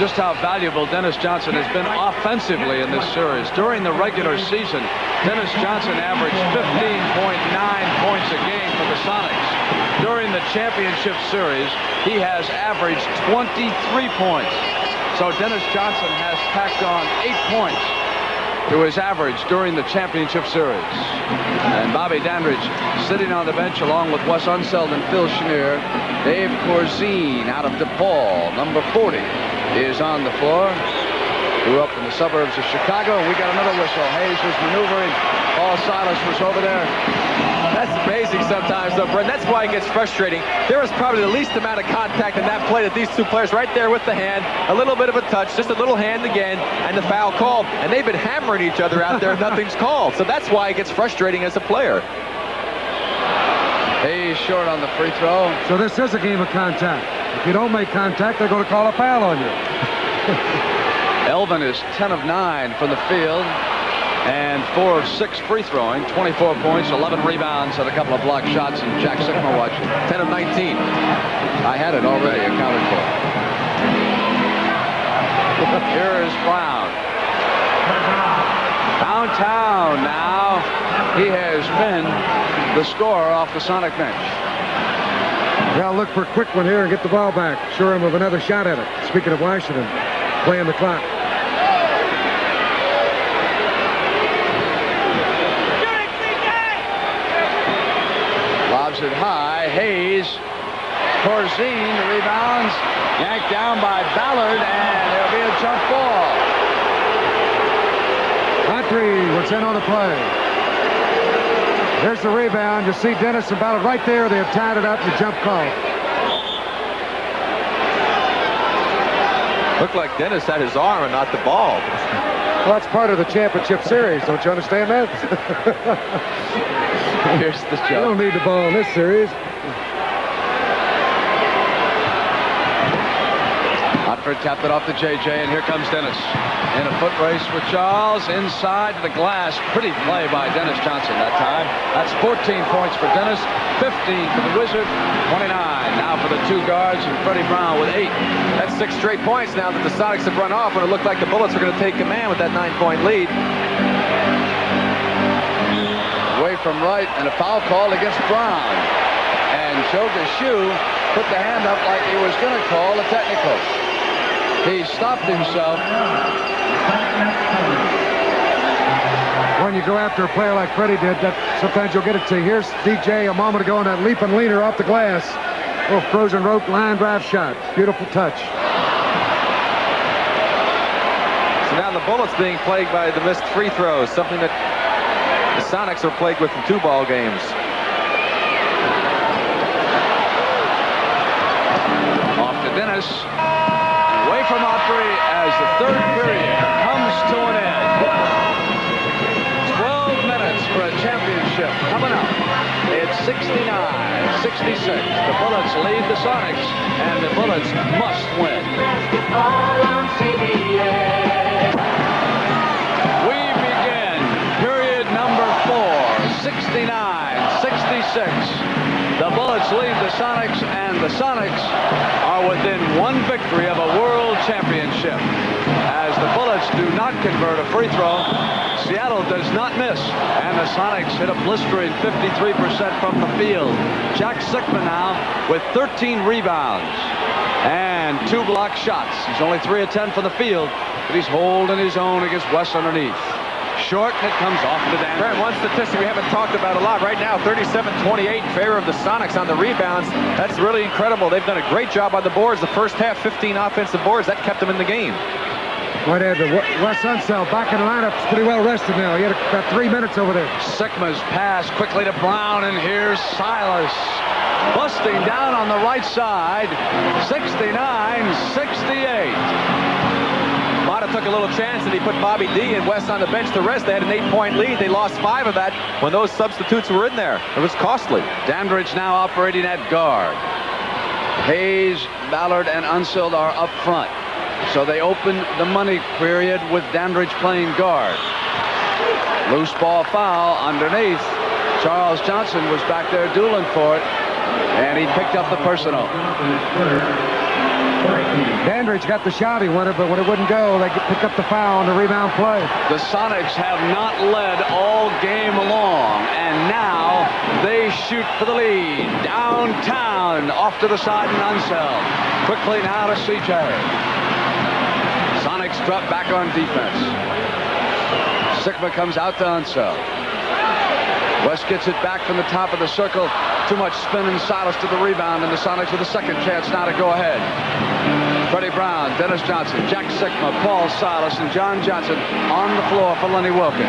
just how valuable Dennis Johnson has been offensively in this series. During the regular season, Dennis Johnson averaged 15.9 points a game for the Sonics. During the championship series, he has averaged 23 points. So Dennis Johnson has tacked on 8 points to his average during the championship series. And Bobby Dandridge sitting on the bench along with Wes Unseld and Phil Schneer. Dave Corzine out of DePaul, number 40, is on the floor. Grew up in the suburbs of Chicago, and we got another whistle. Hayes was maneuvering. Paul Silas was over there. That's amazing sometimes, though, Brent. That's why it gets frustrating. There was probably the least amount of contact in that play that these two players right there with the hand, a little bit of a touch, just a little hand again, and the foul called. And they've been hammering each other out there, and nothing's called. So that's why it gets frustrating as a player. Hayes short on the free throw. So this is a game of contact. If you don't make contact, they're going to call a foul on you. Elvin is 10 of 9 from the field and 4 of 6 free throwing, 24 points, 11 rebounds, and a couple of blocked shots. And Jack Sikma watching. 10 of 19. I had it already accounted for. Here is Brown. Downtown now. He has been the scorer off the Sonic bench. Yeah, look for a quick one here and get the ball back. Sure him of another shot at it. Speaking of Washington, playing the clock. Lobs it high. Hayes. Corzine rebounds. Yanked down by Ballard, and there'll be a jump ball. Autry was in on the play. There's the rebound. You see Dennis and Ballard right there. They have tied it up and the jump call. Looked like Dennis had his arm and not the ball. Well, that's part of the championship series. Don't you understand that? Here's the jump. You don't need the ball in this series. Otford tapped it off to JJ, and here comes Dennis. In a foot race with Charles, inside the glass. Pretty play by Dennis Johnson that time. That's 14 points for Dennis, 15 for the Wizard, 29 now for the two guards, and Freddie Brown with 8. That's 6 straight points now that the Sonics have run off when it looked like the Bullets were going to take command with that 9-point lead. Away from right, and a foul call against Brown. And Joe Gashu put the hand up like he was going to call a technical. He stopped himself. When you go after a player like Freddie did, that sometimes you'll get it to you. Here's DJ a moment ago on that leaping leaner off the glass. Oh, frozen rope line drive shot. Beautiful touch. So now the Bullets being plagued by the missed free throws, something that the Sonics are plagued with in 2 ball games. Off to Dennis. Away from Autry as the third period comes to an end. 12 minutes for a championship coming up. It's 69-66. The Bullets lead the Sonics, and the Bullets must win. We begin period number 4, 69-66. The Bullets lead the Sonics, and the Sonics are within 1 victory of a world championship. As the Bullets do not convert a free throw, Seattle does not miss, and the Sonics hit a blistering 53% from the field. Jack Sikma now with 13 rebounds and 2 blocked shots. He's only 3 of 10 from the field, but he's holding his own against Wes underneath. Short, and it comes off to Dandridge. Brent, one statistic we haven't talked about a lot. Right now, 37-28 in favor of the Sonics on the rebounds. That's really incredible. They've done a great job on the boards. The first half, 15 offensive boards. That kept them in the game. Right there, Wes Unseld back in the lineup. He's pretty well rested now. He had about 3 minutes over there. Sikma's pass quickly to Brown, and here's Silas. Busting down on the right side. 69-68. Mata took a little chance, and he put Bobby D and Wes on the bench to rest. They had an 8-point lead. They lost 5 of that when those substitutes were in there. It was costly. Dandridge now operating at guard. Hayes, Ballard, and Unseld are up front. So they open the money period with Dandridge playing guard. Loose ball foul underneath. Charles Johnson was back there dueling for it, and he picked up the personal. Dandridge got the shot he wanted, but when it wouldn't go, they picked up the foul on the rebound play. The Sonics have not led all game long, and now they shoot for the lead. Downtown, off to the side, and Unseld. Quickly now to CJ. Sonics drop back on defense. Sikma comes out to Unseld. Wes gets it back from the top of the circle. Too much spin, and Silas to the rebound, and the Sonics with a second chance now to go ahead. Freddie Brown, Dennis Johnson, Jack Sikma, Paul Silas, and John Johnson on the floor for Lenny Wilkins.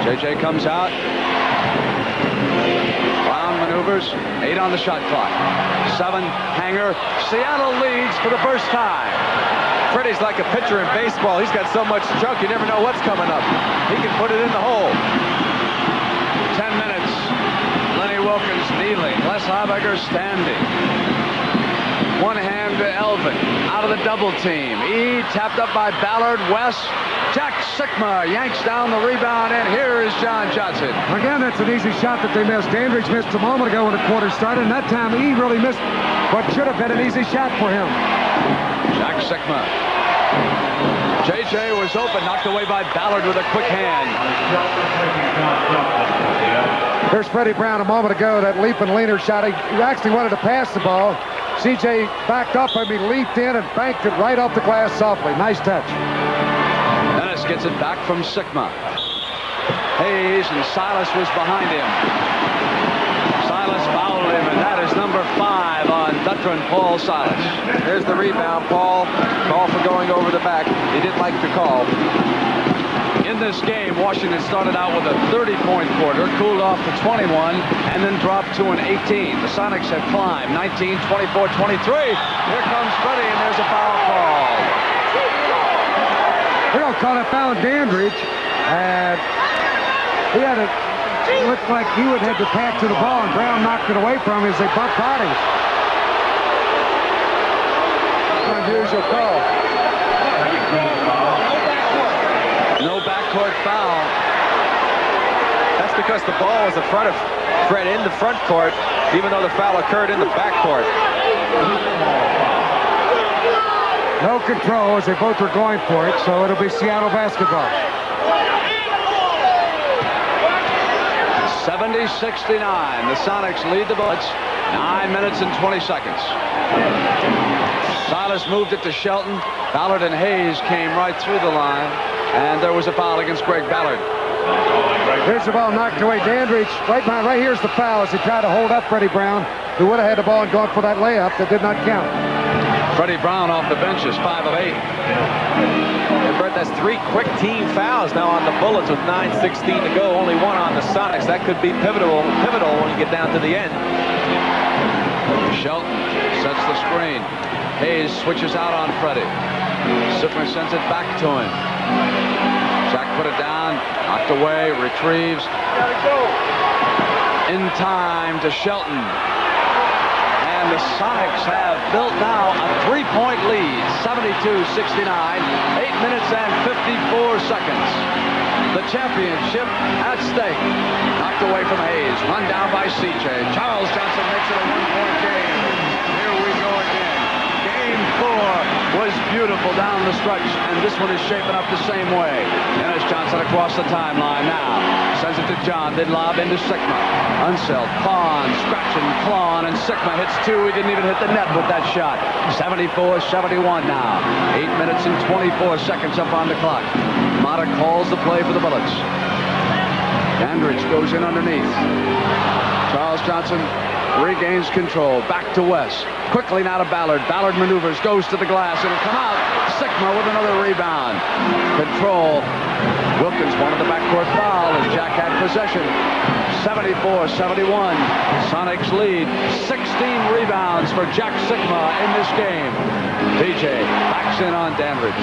JJ comes out. Brown maneuvers. 8 on the shot clock. 7 hanger. Seattle leads for the first time. Freddie's like a pitcher in baseball. He's got so much junk, you never know what's coming up. He can put it in the hole. 10 minutes. Lenny Wilkins kneeling. Les Habeger standing. One hand to Elvin. Out of the double team. Tapped up by Ballard. Wes. Jack Sikma yanks down the rebound, and here is John Johnson. Again, that's an easy shot that they missed. Dandridge missed a moment ago when the quarter started, and that time he really missed what should have been an easy shot for him. Jack Sikma. JJ was open, knocked away by Ballard with a quick hand. Here's Freddie Brown a moment ago, that leap and leaner shot. He actually wanted to pass the ball. CJ backed up and he leaped in and banked it right off the glass softly. Nice touch. Dennis gets it back from Sikma. Hayes and Silas was behind him. Silas fouled him, and that is number 5 on veteran Paul Silas. There's the rebound, Paul. Call for going over the back. He didn't like the call. In this game, Washington started out with a 30-point quarter, cooled off to 21, and then dropped to an 18. The Sonics have climbed 19, 24, 23. Here comes Freddie, and there's a foul call. They're going to call that foul on Dandridge. And he had it looked like he would have to pass to the ball, and Brown knocked it away from him as they bumped bodies. Here's your call. No backcourt foul. That's because the ball was in front of Fred in the front court, even though the foul occurred in the backcourt. No control as they both were going for it, so it'll be Seattle basketball. 70-69. The Sonics lead the Bullets. 9 minutes and 20 seconds. Silas moved it to Shelton. Ballard and Hayes came right through the line, and there was a foul against Greg Ballard. Here's the ball knocked away. Dandridge, right here's the foul as he tried to hold up Freddie Brown, who would have had the ball and gone for that layup that did not count. Freddie Brown off the bench is 5 of 8. And Brett, that's 3 quick team fouls now on the Bullets with 9:16 to go. Only 1 on the Sonics. That could be pivotal when you get down to the end. Shelton sets the screen. Hayes switches out on Freddie. Sikma sends it back to him. Jack put it down, knocked away, retrieves. In time to Shelton. And the Sonics have built now a 3-point lead, 72-69, 8 minutes and 54 seconds. The championship at stake. Knocked away from Hayes, run down by CJ. Charles Johnson makes it a 1-point game. Here we go again. Game 4 was beautiful down the stretch, and this one is shaping up the same way. Dennis Johnson across the timeline now. Sends it to John, then lob into Sikma. Unseld, scratching, clawing, and Sikma hits 2. He didn't even hit the net with that shot. 74-71 now. 8 minutes and 24 seconds up on the clock. Mata calls the play for the Bullets. Dandridge goes in underneath. Charles Johnson regains control. Back to Wes. Quickly now to Ballard. Ballard maneuvers, goes to the glass. It'll come out. Sikma with another rebound. Control. Wilkins wanted the backcourt foul as Jack had possession. 74-71. Sonics lead. 16 rebounds for Jack Sikma in this game. DJ backs in on Dandridge.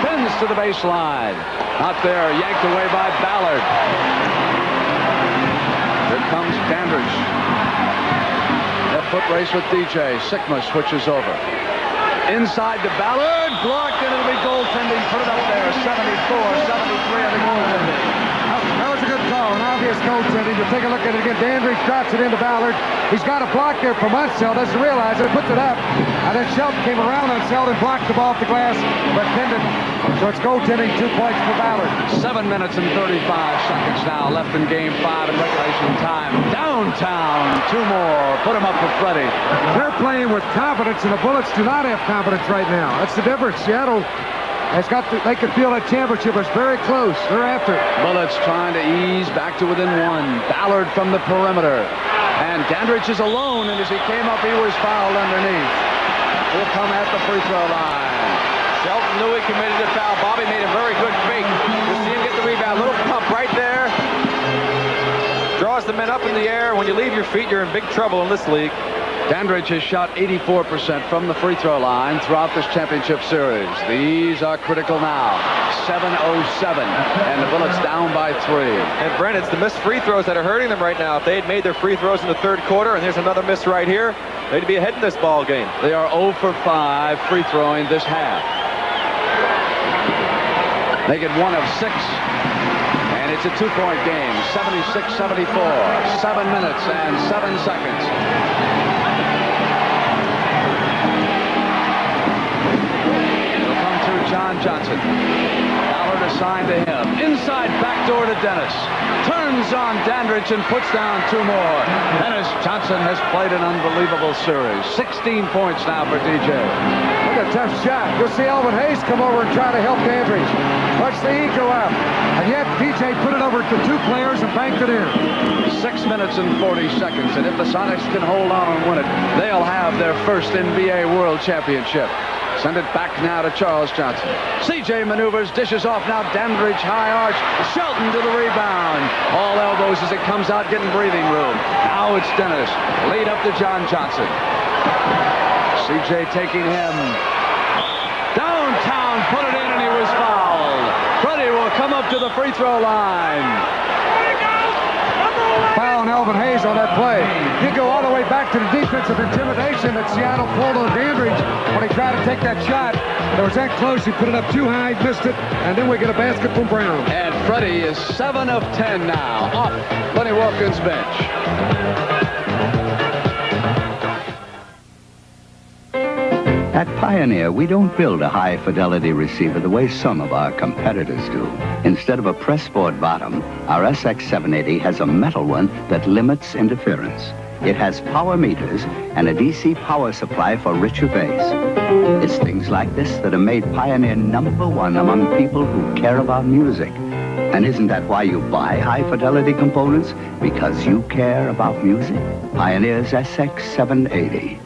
Spins to the baseline. Not there. Yanked away by Ballard. Here comes Dandridge. Foot race with DJ. Sikma switches over. Inside to Ballard. Blocked, and it'll be goaltending. Put it up there. 74-73 on the goaltending. That was a good call, an obvious goaltending. You take a look at it again. Dandridge drops it into Ballard. He's got a block there from Unseld. Doesn't realize it. Puts it up. And then Shelton came around Unseld and blocked the ball off the glass, but pinned it. So it's goaltending, 2 points for Ballard. 7 minutes and 35 seconds now left in game 5 in regulation time. Downtown, 2 more. Put him up for Freddie. They're playing with confidence, and the Bullets do not have confidence right now. That's the difference. Seattle They can feel that championship is very close. They're after it. Bullets trying to ease back to within one. Ballard from the perimeter. And Dandridge is alone, and as he came up, he was fouled underneath. He'll come at the free throw line. Shelton knew he committed a foul. Bobby made a very good fake. You see him get the rebound. Little pump right there. Draws the men up in the air. When you leave your feet, you're in big trouble in this league. Dandridge has shot 84% from the free throw line throughout this championship series. These are critical now. 7:07, and the Bullets down by 3. And Brent, it's the missed free throws that are hurting them right now. If they had made their free throws in the third quarter, and there's another miss right here, they'd be ahead in this ball game. They are 0 for 5 free throwing this half. They get 1 of 6. And it's a 2-point game. 76-74. 7 minutes and 7 seconds. John Johnson. Ballard assigned to him. Inside backdoor to Dennis. Turns on Dandridge and puts down 2 more. Dennis Johnson has played an unbelievable series. 16 points now for DJ. Look at a tough shot. You'll see Elvin Hayes come over and try to help Dandridge. Watch the E go out. And yet DJ put it over to 2 players and banked it in. 6 minutes and 40 seconds. And if the Sonics can hold on and win it, they'll have their first NBA World Championship. Send it back now to Charles Johnson. CJ maneuvers, dishes off now. Dandridge, high arch. Shelton to the rebound. All elbows as it comes out, getting breathing room. Now it's Dennis. Lead up to John Johnson. CJ taking him downtown, put it in, and he was fouled. Freddie will come up to the free throw line. Foul on Elvin Hayes on that play. You go all the way back to the defensive intimidation that Seattle pulled on Dandridge when he tried to take that shot. It was that close. He put it up too high, missed it, and then we get a basket from Brown. And Freddie is 7 of 10 now off Lenny Wilkins' bench. At Pioneer, we don't build a high-fidelity receiver the way some of our competitors do. Instead of a pressboard bottom, our SX780 has a metal one that limits interference. It has power meters and a DC power supply for richer bass. It's things like this that have made Pioneer #1 among people who care about music. And isn't that why you buy high-fidelity components? Because you care about music? Pioneer's SX780.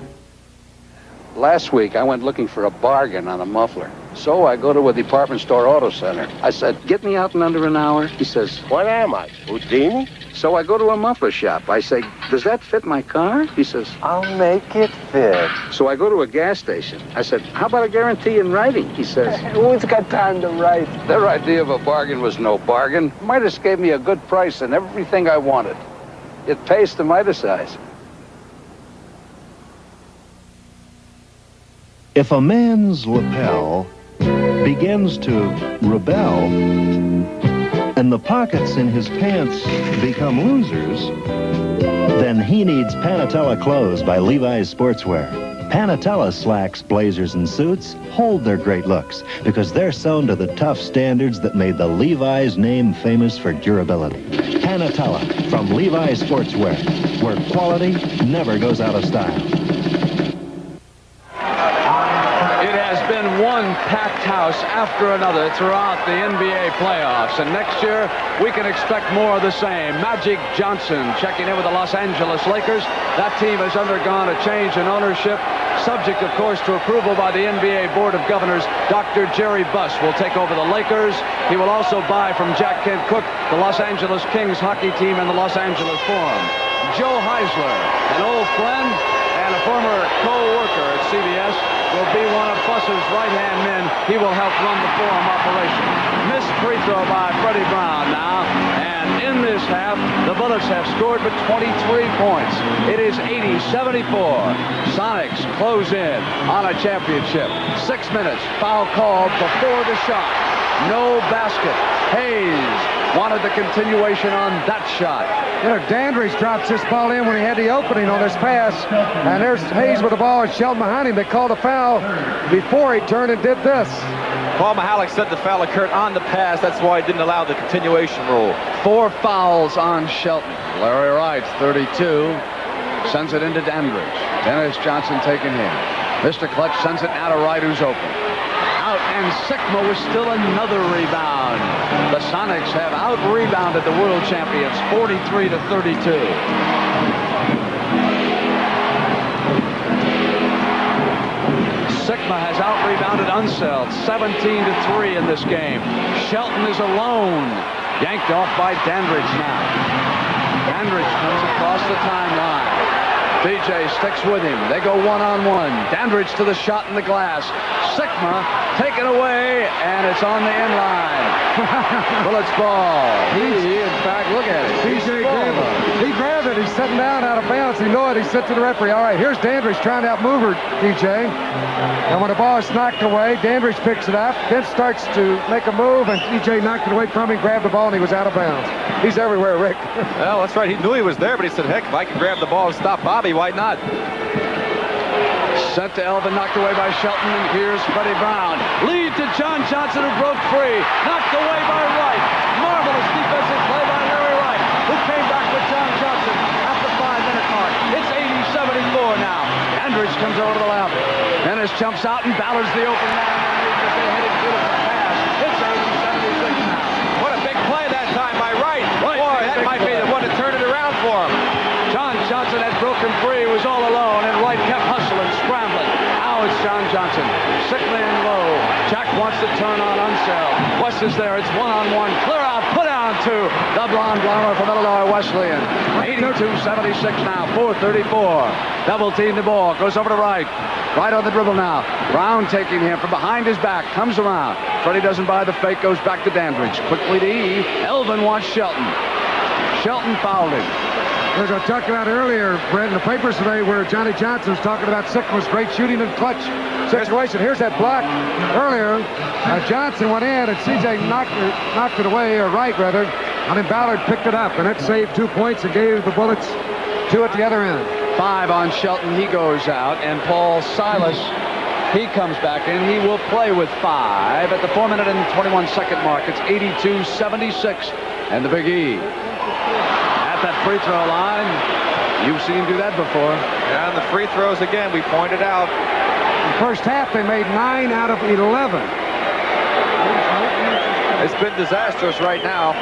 Last week, I went looking for a bargain on a muffler. So I go to a department store auto center. I said, get me out in under an hour. He says, what am I, Houdini? So I go to a muffler shop. I say, does that fit my car? He says, I'll make it fit. So I go to a gas station. I said, how about a guarantee in writing? He says, who's got time to write? Their idea of a bargain was no bargain. Midas gave me a good price and everything I wanted. It pays to Midasize. If a man's lapel begins to rebel and the pockets in his pants become losers, then he needs Panatella Clothes by Levi's Sportswear. Panatella slacks, blazers, and suits hold their great looks because they're sewn to the tough standards that made the Levi's name famous for durability. Panatella from Levi's Sportswear, where quality never goes out of style. One packed house after another throughout the NBA playoffs. And next year, we can expect more of the same. Magic Johnson checking in with the Los Angeles Lakers. That team has undergone a change in ownership, subject, of course, to approval by the NBA Board of Governors. Dr. Jerry Buss will take over the Lakers. He will also buy from Jack Kent Cooke the Los Angeles Kings hockey team and the Los Angeles Forum. Joe Heisler, an old friend and a former co-worker at CBS, will be one of Buss's right-hand men. He will help run the Forum operation. Missed free throw by Freddie Brown now. And in this half, the Bullets have scored but 23 points. It is 80-74. Sonics close in on a championship. 6 minutes. Foul called before the shot. No basket. Hayes wanted the continuation on that shot. You know, Dandridge drops this ball in when he had the opening on this pass. And there's Hayes with the ball and Shelton behind him. They called a foul before he turned and did this. Paul Mahalik said the foul occurred on the pass. That's why he didn't allow the continuation rule. 4 fouls on Shelton. Larry Wright, 32, sends it into Dandridge. Dennis Johnson taking him. Mr. Clutch sends it now to Wright, who's open. Out And Sikma with still another rebound. The Sonics have out-rebounded the world champions 43-32. Sikma has out-rebounded Unseld 17-3 in this game. Shelton is alone. Yanked off by Dandridge now. Dandridge comes across the timeline. DJ sticks with him. They go one-on-one. Dandridge to the shot in the glass. Sikma taken away, and it's on the end line. Bullets ball. He, in fact, look at it. DJ grabbed it. He grabbed it. He's sitting down out of bounds. He knew it. He said to the referee, all right, here's Dandridge trying to outmove her, DJ. And when the ball is knocked away, Dandridge picks it up, then starts to make a move, and DJ knocked it away from him, grabbed the ball, and he was out of bounds. He's everywhere, Rick. Well, that's right. He knew he was there, but he said, heck, if I can grab the ball and stop Bobby, why not? Sent to Elvin, knocked away by Shelton, and here's Freddie Brown. Lead to John Johnson, who broke free. Knocked away by Wright. Marvelous defensive play by Larry Wright, who came back with John Johnson at the 5-minute mark. It's 80-74 now. Dandridge comes over to the left. Dennis jumps out and Ballard's the open man. It's 80-76 now. What a big play that time by Wright. Boy, that might be the one to turn it around for him. John Johnson had broken free, was all alone, and Wright kept hustling, scrambling. Now it's John Johnson. Sikma in low. Jack wants to turn on Unseld. West is there. It's one-on-one. Clear out. Put down to the blonde blonde from Illinois Wesleyan. 82-76 now. 4:34. Double team the ball. Goes over to Wright. Right on the dribble now. Brown taking him from behind his back. Comes around. Freddie doesn't buy the fake. Goes back to Dandridge. Quickly to E. Elvin wants Shelton. Shelton fouled him. As I talked about earlier, Brett, in the papers today, where Johnny Johnson's talking about Sikma's great shooting and clutch situation. Here's that block earlier. Johnson went in, and CJ knocked it away, or Wright rather, and then Ballard picked it up, and that saved 2 points and gave the Bullets 2 at the other end. 5 on Shelton. He goes out, and Paul Silas, he comes back in. He will play with 5 at the 4-minute and 21-second mark. It's 82-76, and the Big E at that free throw line. You've seen him do that before. Yeah, and the free throws again, we pointed out. In the first half, they made 9 out of 11. It's been disastrous right now.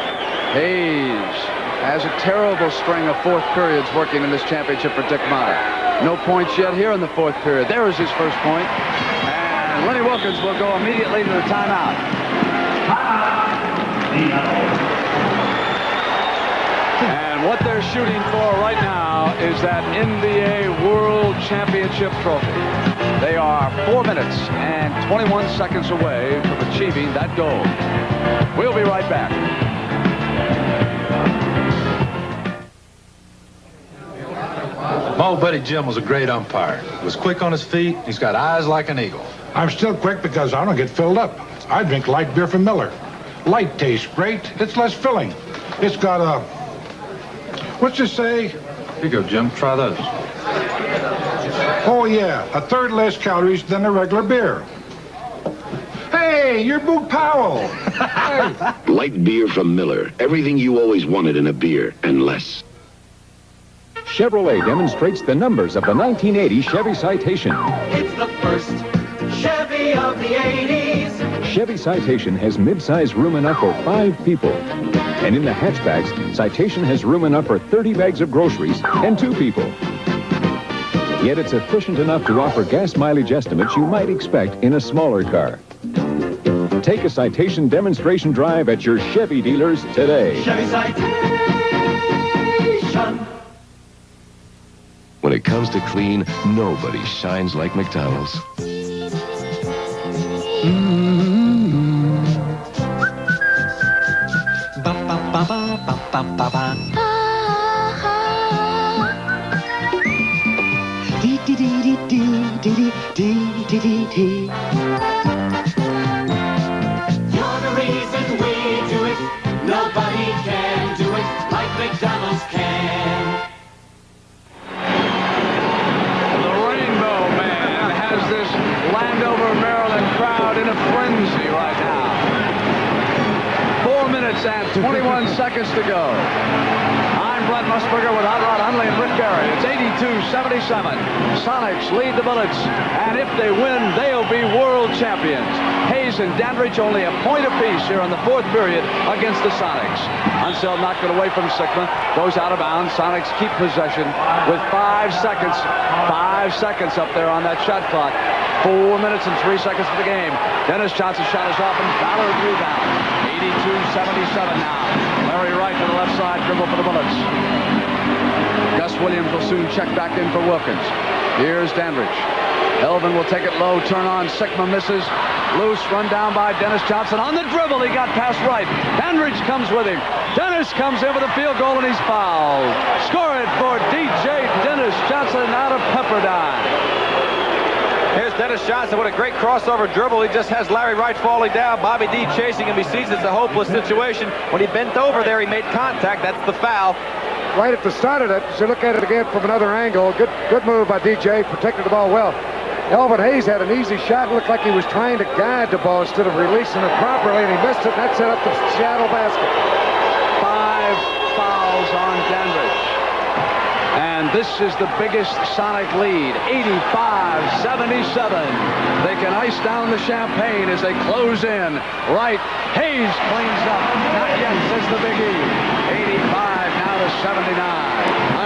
Hayes has a terrible string of fourth periods working in this championship for Dick Meyer. No points yet here in the fourth period. There is his first point. And Lenny Wilkins will go immediately to the timeout. And what they're shooting for right now is that NBA World Championship trophy. They are 4 minutes and 21 seconds away from achieving that goal. We'll be right back. My old buddy Jim was a great umpire. He was quick on his feet. He's got eyes like an eagle. I'm still quick because I don't get filled up. I drink light beer from Miller. Light tastes great. It's less filling. It's got a... What's it say? Here you go, Jim. Try those. Oh, yeah. A third less calories than a regular beer. Hey, you're Boog Powell. Hey. Light beer from Miller. Everything you always wanted in a beer, and less. Chevrolet demonstrates the numbers of the 1980 Chevy Citation. It's the first Chevy of the 80s. Chevy Citation has mid-size room enough for 5 people. And in the hatchbacks, Citation has room enough for 30 bags of groceries and 2 people. Yet it's efficient enough to offer gas mileage estimates you might expect in a smaller car. Take a Citation demonstration drive at your Chevy dealers today. Chevy Citation. When it comes to clean, nobody shines like McDonald's. You're the reason we do it. Nobody can do it like McDonald's can. The Rainbow Man has this Landover, Maryland crowd in a frenzy right now. 4 minutes and 21 seconds to go. I'm Brent Musburger with with Hot Rod Hundley and Rick Barry. It's 82-77. Sonics lead the Bullets, and if they win, they'll be world champions. Hayes and Dandridge only a point apiece here in the fourth period against the Sonics. Unseld knocked it away from Sikma, goes out of bounds. Sonics keep possession with 5 seconds. 5 seconds up there on that shot clock. 4 minutes and 3 seconds of the game. Dennis Johnson's shot is off and Ballard rebounds. 82-77 now. Larry Wright to the left side, dribble for the Bullets. Gus Williams will soon check back in for Wilkins. Here's Dandridge. Elvin will take it low, turn on, Sikma misses. Loose, run down by Dennis Johnson. On the dribble, he got past Wright. Dandridge comes with him. Dennis comes in with a field goal, and he's fouled. Score it for DJ Dennis Johnson out of Pepperdine. Here's Dennis Johnson. What a great crossover dribble. He just has Larry Wright falling down. Bobby D chasing him. He sees it's a hopeless situation. When he bent over there, he made contact. That's the foul. Right at the start of it, you should look at it again from another angle. Good move by DJ. Protected the ball well. Elvin Hayes had an easy shot. It looked like he was trying to guide the ball instead of releasing it properly, and he missed it. That set up the Seattle basket. 5 fouls on Dandridge. And this is the biggest Sonic lead, 85-77. They can ice down the champagne as they close in. Right, Hayes cleans up. Not yet, says the Big E. 85 now to 79.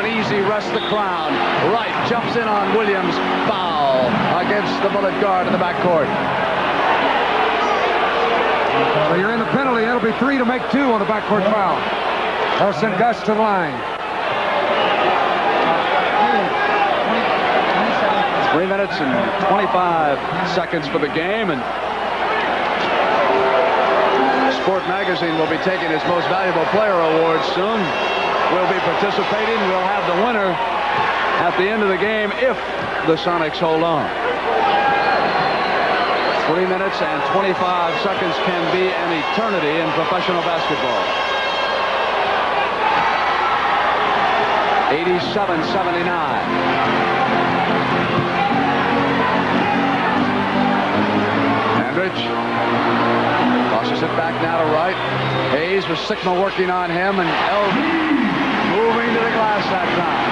Uneasy rests the crown. Wright jumps in on Williams. Foul against the Bullet guard in the backcourt. So you're in the penalty. That'll be 3 to make 2 on the backcourt foul. They'll send Gus to the line. 3 minutes and 25 seconds for the game, and Sport Magazine will be taking its Most Valuable Player award soon. We'll be participating. We'll have the winner at the end of the game if the Sonics hold on. 3 minutes and 25 seconds can be an eternity in professional basketball. 87-79. Dandridge tosses it back now to Wright. Hayes with Sikma working on him, and Elvin moving to the glass that time.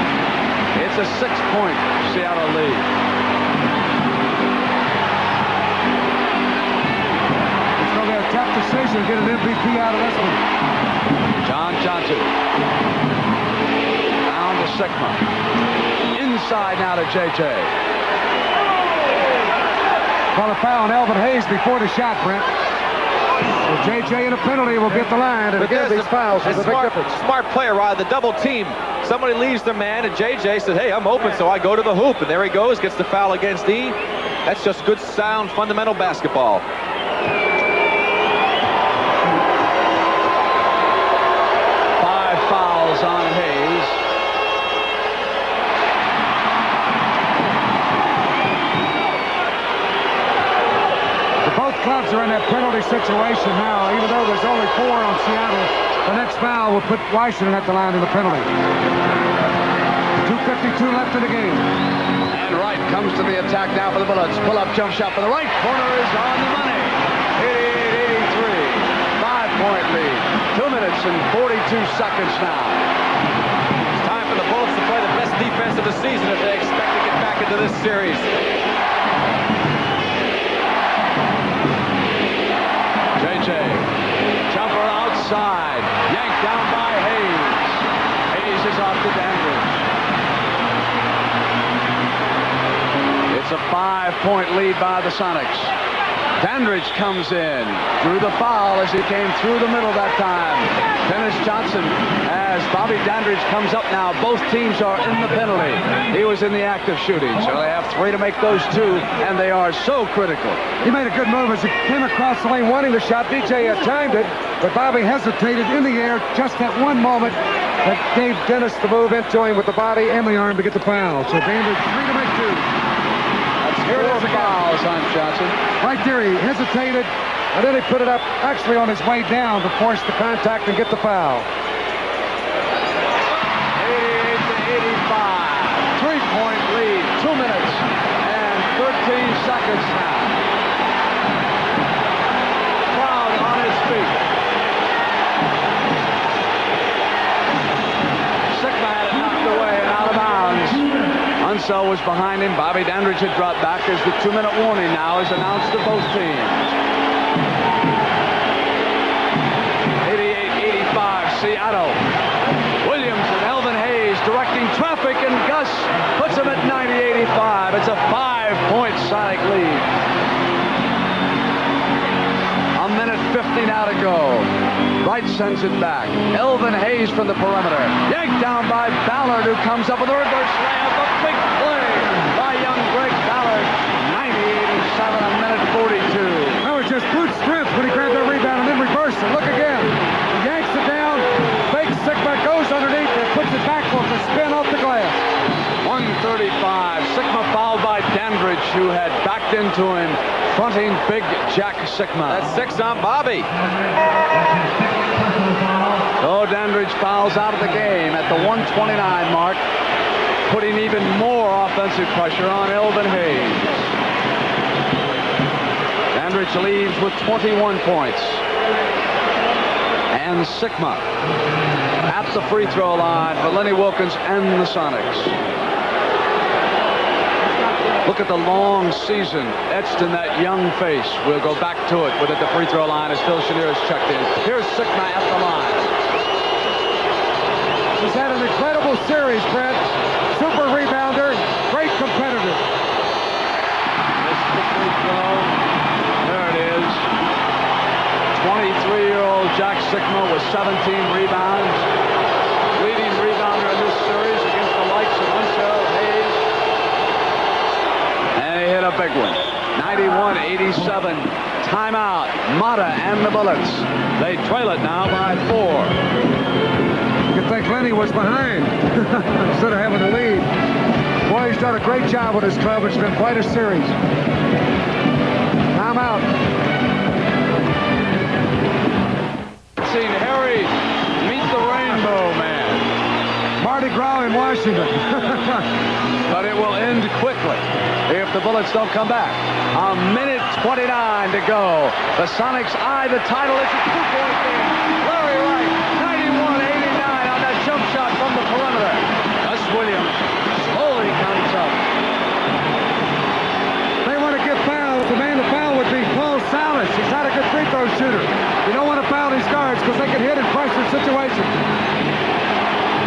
It's a 6-point Seattle lead. It's going to be a tough decision to get an MVP out of this one. John Johnson down to Sikma. Inside now to JJ. Call a foul on Elvin Hayes before the shot, Brent. So JJ in a penalty will get the line, and again, these fouls is a big difference. Smart player, Rod. The double team. Somebody leaves their man, and JJ said, hey, I'm open, so I go to the hoop. And there he goes, gets the foul against E. That's just good, sound, fundamental basketball. Five fouls on Hayes. Clubs are in that penalty situation now. Even though there's only 4 on Seattle, the next foul will put Washington at the line in the penalty. 2:52 left in the game. And Wright comes to the attack now for the Bullets. Pull-up jump shot for the right corner is on the money. 88-83. 5-point lead. 2 minutes and 42 seconds now. It's time for the Bullets to play the best defense of the season if they expect to get back into this series. JJ, jumper outside, yanked down by Hayes. Hayes is off to Dandridge. It's a 5-point lead by the Sonics. Dandridge comes in, drew the foul as he came through the middle that time. Dennis Johnson, as Bobby Dandridge comes up now, both teams are in the penalty. He was in the act of shooting, so they have 3 to make those 2, and they are so critical. He made a good move as he came across the lane wanting the shot. DJ had timed it, but Bobby hesitated in the air just at one moment that gave Dennis the move into him with the body and the arm to get the foul. So Dandridge 3 to make 2. Here it is, fouls on Johnson. Right there, he hesitated, and then he put it up actually on his way down to force the contact and get the foul. 88-85. 3-point lead. 2 minutes and 13 seconds now. Crowd on his feet. Sikma had it knocked Unseld was behind him. Bobby Dandridge had dropped back as the 2-minute warning now is announced to both teams. 88-85 Seattle. Williams and Elvin Hayes directing traffic, and Gus puts him at 90-85. It's a 5-point Sonic lead. A minute 50 now to go. Wright sends it back. Elvin Hayes from the perimeter. Yanked down by Ballard, who comes up with a reverse layup. A big play by young Greg Ballard. 90-87, a minute 42. That was just brute strength when he grabbed that rebound and then reversed it. Look again. He yanks it down. Big Sikma goes underneath and puts it back with a spin off the glass. 135. Sikma fouled by Dandridge, who had backed into him, fronting big Jack Sikma. That's 6 on Bobby. So Dandridge fouls out of the game at the 129 mark, putting even more offensive pressure on Elvin Hayes. Dandridge leaves with 21 points. And Sikma at the free throw line for Lenny Wilkens and the Sonics. Look at the long season etched in that young face. We'll go back to it with at the free throw line as Phil Chenier is checked in. Here's Sikma at the line. He's had an incredible series, Brett. Super rebounder, great competitor. Missed the free throw. There it is. 23-year-old Jack Sikma with 17 rebounds. Leading rebounder in this series against the likes of Unseld, Hayes. And he hit a big one. 91-87. Timeout. Mata and the Bullets. They trail it now by 4. You'd think Lenny was behind instead of having the lead. Boy, he's done a great job with his club. It's been quite a series. Timeout. Seen Harry meet the Rainbow Man. Mardi Gras in Washington. But it will end quickly if the Bullets don't come back. A minute 29 to go. The Sonics eye the title. It's a 2-point game. Larry Wright, 91-89 on that jump shot from the perimeter. Gus Williams slowly comes up. They want to get fouled. The man to foul would be Paul Salas. He's not a good free throw shooter. You don't want to foul these guards because they can hit in pressure situations.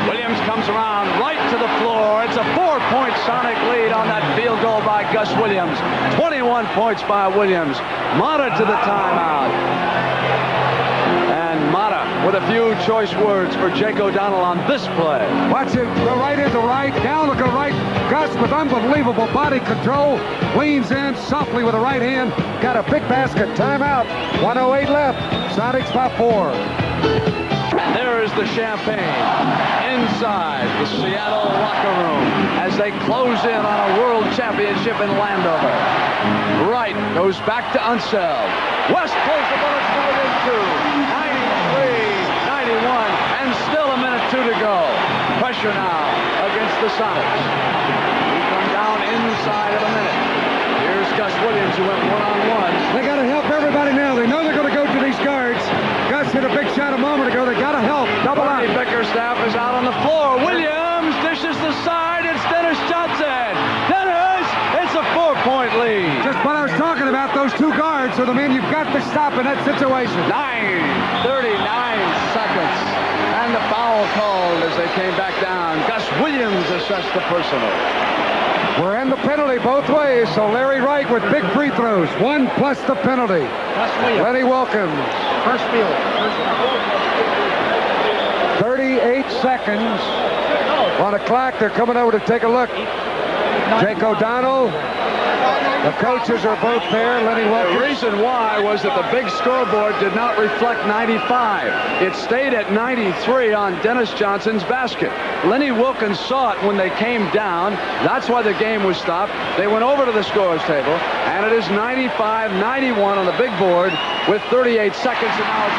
Williams comes around right to the floor. It's a 4-point Sonic lead on that field goal by Gus Williams. 21 points by Williams. Mata to the timeout. And Mata with a few choice words for Jake O'Donnell on this play. Watch it go right into right, down to go right. Gus with unbelievable body control. Leans in softly with the right hand. Got a big basket. Timeout. 1:08 left. Sonics by 4. And there is the champagne inside the Seattle locker room as they close in on a world championship in Landover. Wright goes back to Unseld. West pulls the Bullets to within 2. 93-91, and still a minute 2 to go. Pressure now against the Sonics. We come down inside of a minute. Here's Gus Williams, who went one-on-one. They got to help everybody now. They know they're going to go to these guards. Gus hit a big shot a moment ago. They got to help. Double out. Bickerstaff is out on the floor. Williams dishes the side. It's Dennis Johnson. Dennis, it's a 4-point lead. Just what I was talking about. Those two guards are the men you've got to stop in that situation. 39 seconds. And the foul called as they came back down. Gus Williams assessed the personal. We're in the penalty both ways, so Larry Wright with big free throws. 1 plus the penalty. Lenny Wilkens. First field. 38 seconds on the clock. They're coming over to take a look. Jake O'Donnell. The coaches are both there. Lenny Wilkens. The reason why was that the big scoreboard did not reflect 95. It stayed at 93 on Dennis Johnson's basket. Lenny Wilkens saw it when they came down. That's why the game was stopped. They went over to the scorer's table, and it is 95-91 on the big board with 38 seconds, and now it's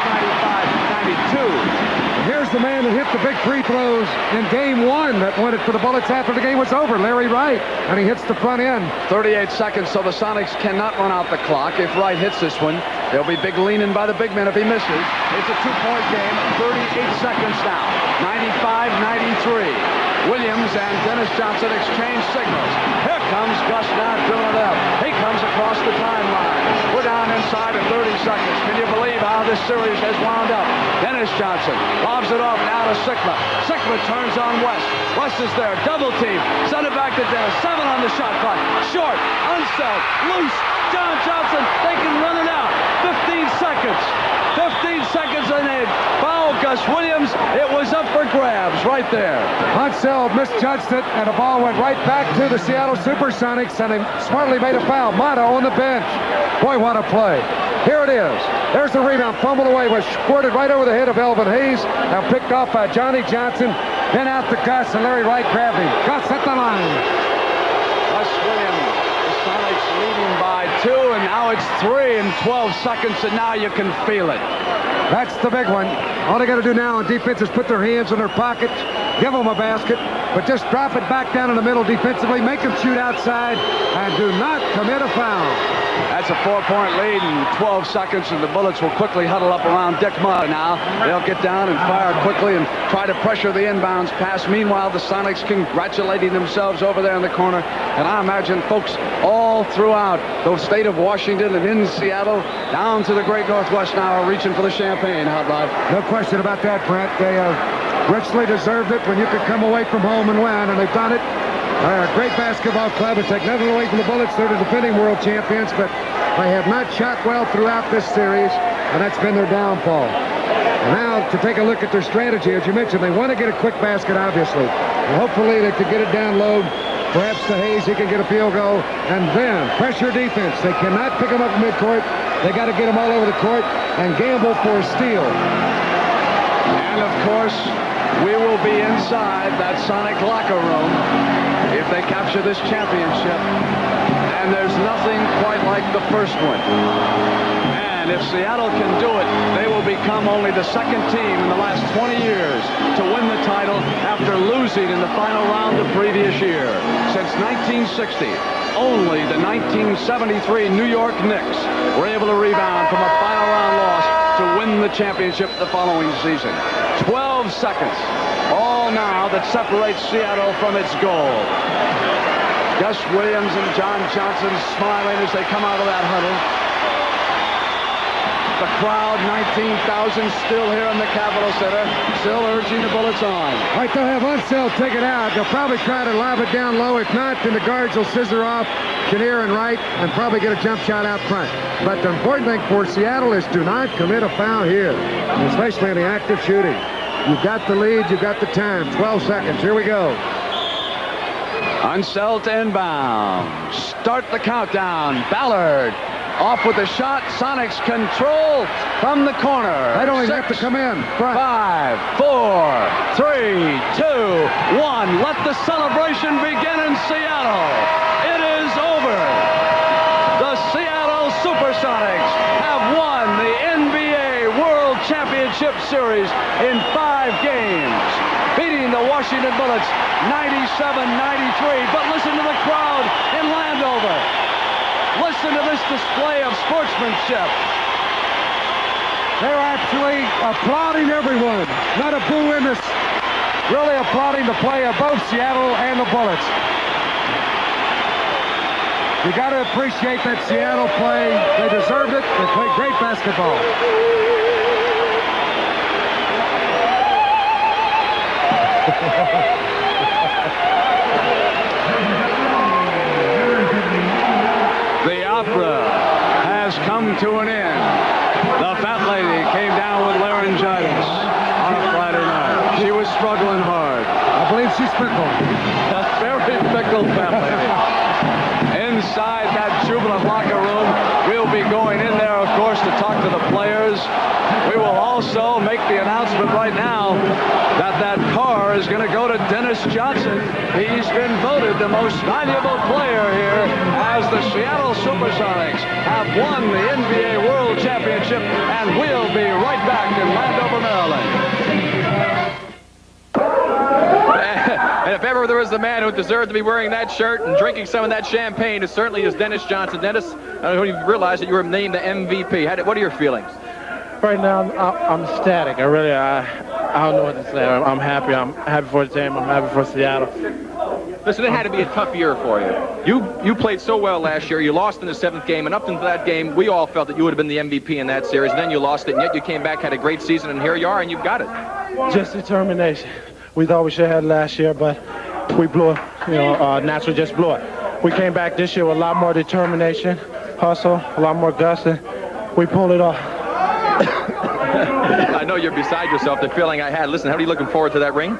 95-92. Here's the man that hit the big free throws in game 1 that won it for the Bullets after the game was over, Larry Wright, and he hits the front end. 38 seconds, so the Sonics cannot run out the clock. If Wright hits this one, there'll be big leaning by the big man if he misses. It's a 2-point game, 38 seconds now, 95-93. Williams and Dennis Johnson exchange signals. Here comes Gus now doing it up. He comes across the timeline. We're down inside of 30 seconds. Can you believe how this series has wound up? Dennis Johnson lobs it off now to Sikma. Sikma turns on Wes. Wes is there. Double team. Send it back to Dennis. 7 on the shot clock. Short. Unseld. Loose. John Johnson. They can run it out. 15 seconds. 15 seconds and they foul Gus Williams. It was up for grabs right there. Unseld misjudged it, and the ball went right back to the Seattle SuperSonics, and they smartly made a foul. Motto on the bench. Boy, what a play. Here it is. There's the rebound. Fumbled away. Was squirted right over the head of Elvin Hayes. Now picked off by Johnny Johnson. Then out to Gus, and Larry Wright grabbed him. Gus at the line. Gus Williams, the Sonics leading by 2, and now it's 3 in 12 seconds, and now you can feel it. That's the big one. All they got to do now on defense is put their hands in their pockets, give them a basket, but just drop it back down in the middle defensively, make them shoot outside, and do not commit a foul. That's a 4-point lead in 12 seconds, and the Bullets will quickly huddle up around Dick Mudd now. They'll get down and fire quickly and try to pressure the inbounds pass. Meanwhile, the Sonics congratulating themselves over there in the corner. And I imagine folks all throughout the state of Washington and in Seattle, down to the great Northwest now, are reaching for the champagne, Hot Rod. No question about that, Brent. They richly deserved it when you could come away from home and win, and they've done it. They're a great basketball club, and take nothing away from the Bullets. They're the defending world champions, but they have not shot well throughout this series, and that's been their downfall. And now to take a look at their strategy, as you mentioned, they want to get a quick basket, obviously. And hopefully they could get it down low. Perhaps to Hayes, he can get a field goal, and then pressure defense. They cannot pick them up in midcourt. They got to get them all over the court and gamble for a steal. And of course, we will be inside that Sonic locker room if they capture this championship. And there's nothing quite like the first one. And if Seattle can do it, they will become only the second team in the last 20 years to win the title after losing in the final round the previous year. Since 1960, only the 1973 New York Knicks were able to rebound from a final round loss to win the championship the following season. 12 seconds, all now that separates Seattle from its goal. Gus Williams and John Johnson smiling as they come out of that huddle. The crowd, 19,000, still here in the Capitol Center, still urging the Bullets on. All right, they'll have Unseld take it out. They'll probably try to lob it down low. If not, then the guards will scissor off Kinnear and Wright and probably get a jump shot out front. But the important thing for Seattle is do not commit a foul here, especially in the active shooting. You've got the lead, you've got the time. 12 seconds, here we go. Unseld to inbound. Start the countdown. Ballard off with the shot. Sonics control from the corner. They don't even have to come in. 5, 4, 3, 2, 1. Let the celebration begin in Seattle. It is over. The Seattle SuperSonics have won the NBA World Championship Series in 5 games, beating the Washington Bullets 97-93. But listen to the crowd in Landover. Listen to this display of sportsmanship. They're actually applauding everyone. Not a boo in this. Really applauding the play of both Seattle and the Bullets. You got to appreciate that Seattle play. They deserved it. They played great basketball. The opera has come to an end. The fat lady came down with laryngitis on a Friday night. She was struggling hard. I believe she's fickle. A very fickle fat lady. Inside that jubilant locker room, we'll be going in there, of course, to talk to the players. We will also make the announcement right now that that car is going to go to Dennis Johnson. He's been voted the most valuable player here as the Seattle SuperSonics have won the NBA World Championship, and we'll be right back in Landover, Maryland. And if ever there was the man who deserved to be wearing that shirt and drinking some of that champagne, it certainly is Dennis Johnson. Dennis, I don't know if you realized that you were named the MVP. What are your feelings? Right now, I'm ecstatic. I I don't know what to say. I'm happy. I'm happy for the team. I'm happy for Seattle. Listen, it had to be a tough year for you. You played so well last year. You lost in the 7th game, and up until that game, we all felt that you would have been the MVP in that series. And then you lost it, and yet you came back, had a great season, and here you are, and you've got it. Just determination. We thought we should have had last year, but we blew it. Naturally just blew it. We came back this year with a lot more determination, hustle, a lot more guts, and we pulled it off. I know you're beside yourself, the feeling I had. Listen, how are you looking forward to that ring?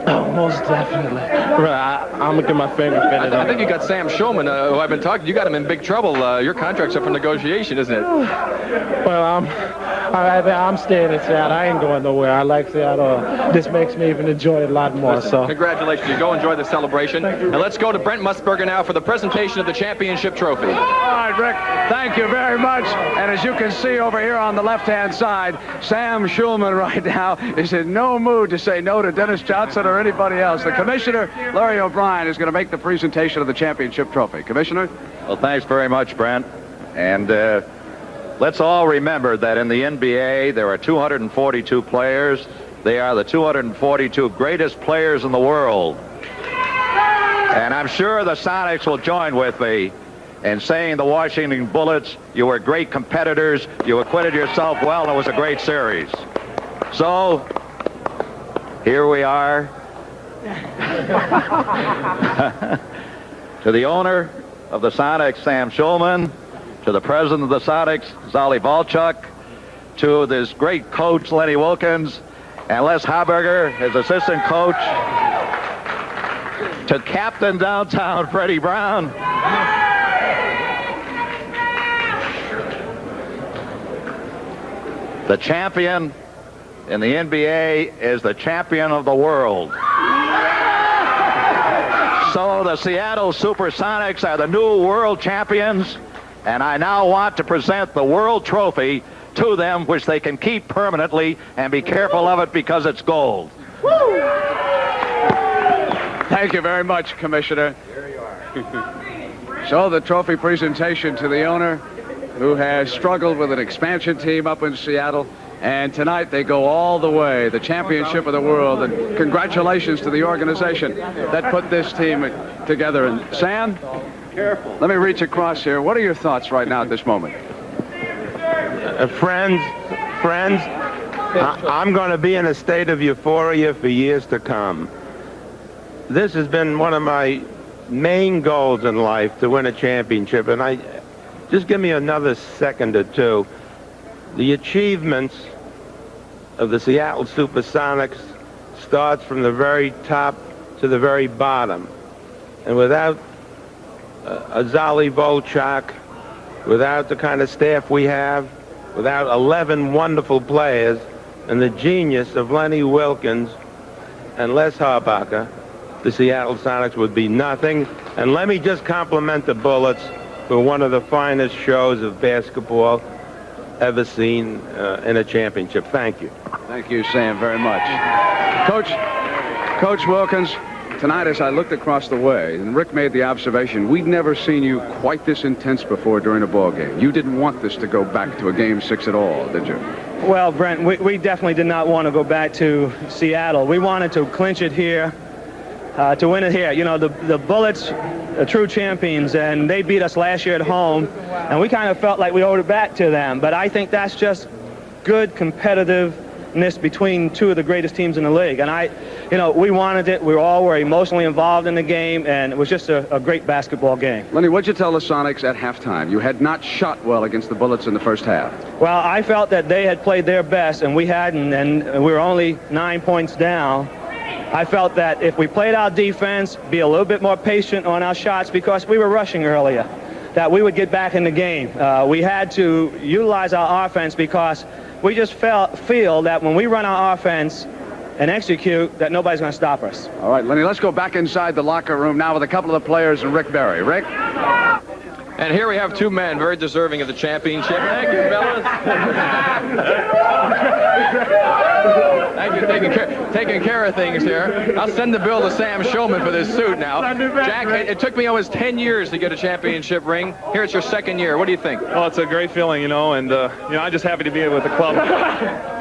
Oh, most definitely. I'm looking at my finger. I think you got Sam Schulman, who I've been talking to. You got him in big trouble. Your contract's up for negotiation, isn't it? Well, I'm staying in Seattle. I ain't going nowhere. I like Seattle. This makes me even enjoy it a lot more. So congratulations. You go enjoy the celebration. And let's go to Brent Musburger now for the presentation of the championship trophy. All right, Rick, thank you very much. And as you can see over here on the left-hand side, Sam Schulman right now is in no mood to say no to Dennis Johnson or anybody else. The commissioner, Larry O'Brien, is going to make the presentation of the championship trophy. Commissioner? Well, thanks very much, Brent. And let's all remember that in the NBA, there are 242 players. They are the 242 greatest players in the world. And I'm sure the Sonics will join with me in saying the Washington Bullets, you were great competitors, you acquitted yourself well, and it was a great series. So, here we are. To the owner of the Sonics, Sam Schulman, to the president of the Sonics, Zolly Volchuk, to this great coach, Lenny Wilkins, and Les Haberger, his assistant coach, to captain downtown, Freddie Brown. The champion in the NBA is the champion of the world. So the Seattle SuperSonics are the new world champions, and I now want to present the world trophy to them, which they can keep permanently, and be careful of it because it's gold. Thank you very much, Commissioner. Here you are. So the trophy presentation to the owner, who has struggled with an expansion team up in Seattle. And tonight they go all the way, the championship of the world. And congratulations to the organization that put this team together. And Sam, careful. Let me reach across here. What are your thoughts right now at this moment? Friends, I'm going to be in a state of euphoria for years to come. This has been one of my main goals in life, to win a championship. And just give me another second or two. The achievements of the Seattle SuperSonics starts from the very top to the very bottom. And without a Zolly Volchuk, without the kind of staff we have, without 11 wonderful players, and the genius of Lenny Wilkins and Les Haberger, the Seattle Sonics would be nothing. And let me just compliment the Bullets for one of the finest shows of basketball ever seen in a championship. Thank you. Thank you, Sam, very much. Coach Wilkins, tonight as I looked across the way, and Rick made the observation, we'd never seen you quite this intense before during a ball game. You didn't want this to go back to a Game 6 at all, did you? Well, Brent, we definitely did not want to go back to Seattle. We wanted to clinch it here, to win it here. You know, the Bullets are true champions, and they beat us last year at home, and we kind of felt like we owed it back to them. But I think that's just good competitiveness between two of the greatest teams in the league. And we wanted it. We all were emotionally involved in the game, and it was just a great basketball game. Lenny, what'd you tell the Sonics at halftime? You had not shot well against the Bullets in the first half. Well, I felt that they had played their best, and we hadn't, and we were only 9 points down. I felt that if we played our defense, be a little bit more patient on our shots because we were rushing earlier, that we would get back in the game. We had to utilize our offense because we just feel that when we run our offense and execute, that nobody's going to stop us. All right, Lenny, let's go back inside the locker room now with a couple of the players and Rick Berry. Rick? And here we have two men very deserving of the championship. Thank you, fellas. Thank you, taking care of things here. I'll send the bill to Sam Showman for this suit now. Jack, it took me almost 10 years to get a championship ring. Here it's your second year. What do you think? Oh, it's a great feeling, you know, and I'm just happy to be with a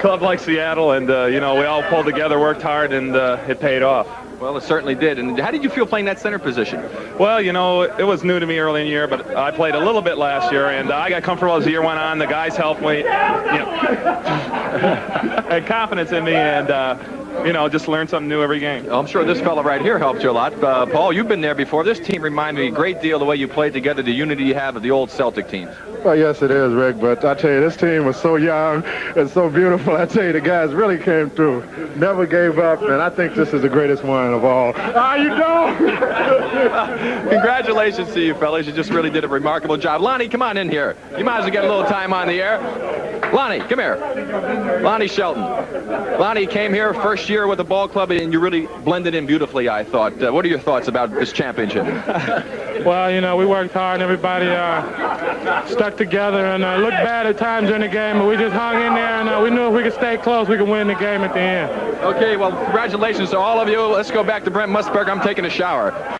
club like Seattle, and we all pulled together, worked hard, and it paid off. Well, it certainly did. And how did you feel playing that center position? Well, it was new to me early in the year, but I played a little bit last year, and I got comfortable as the year went on. The guys helped me, had confidence in me, and just learn something new every game. I'm sure this fella right here helped you a lot. Paul, you've been there before. This team reminded me a great deal of the way you played together, the unity you have of the old Celtic teams. Well, yes, it is, Rick, but I tell you, this team was so young and so beautiful. I tell you, the guys really came through, never gave up, and I think this is the greatest one of all. How you doing? Congratulations to you, fellas. You just really did a remarkable job. Lonnie, come on in here. You might as well get a little time on the air. Lonnie, come here. Lonnie Shelton. Lonnie came here first year with the ball club, and you really blended in beautifully, I thought. What are your thoughts about this championship? Well, we worked hard, and everybody stuck together, and looked bad at times during the game, but we just hung in there, and we knew if we could stay close, we could win the game at the end. Okay, well, congratulations to all of you. Let's go back to Brent Musburg. I'm taking a shower.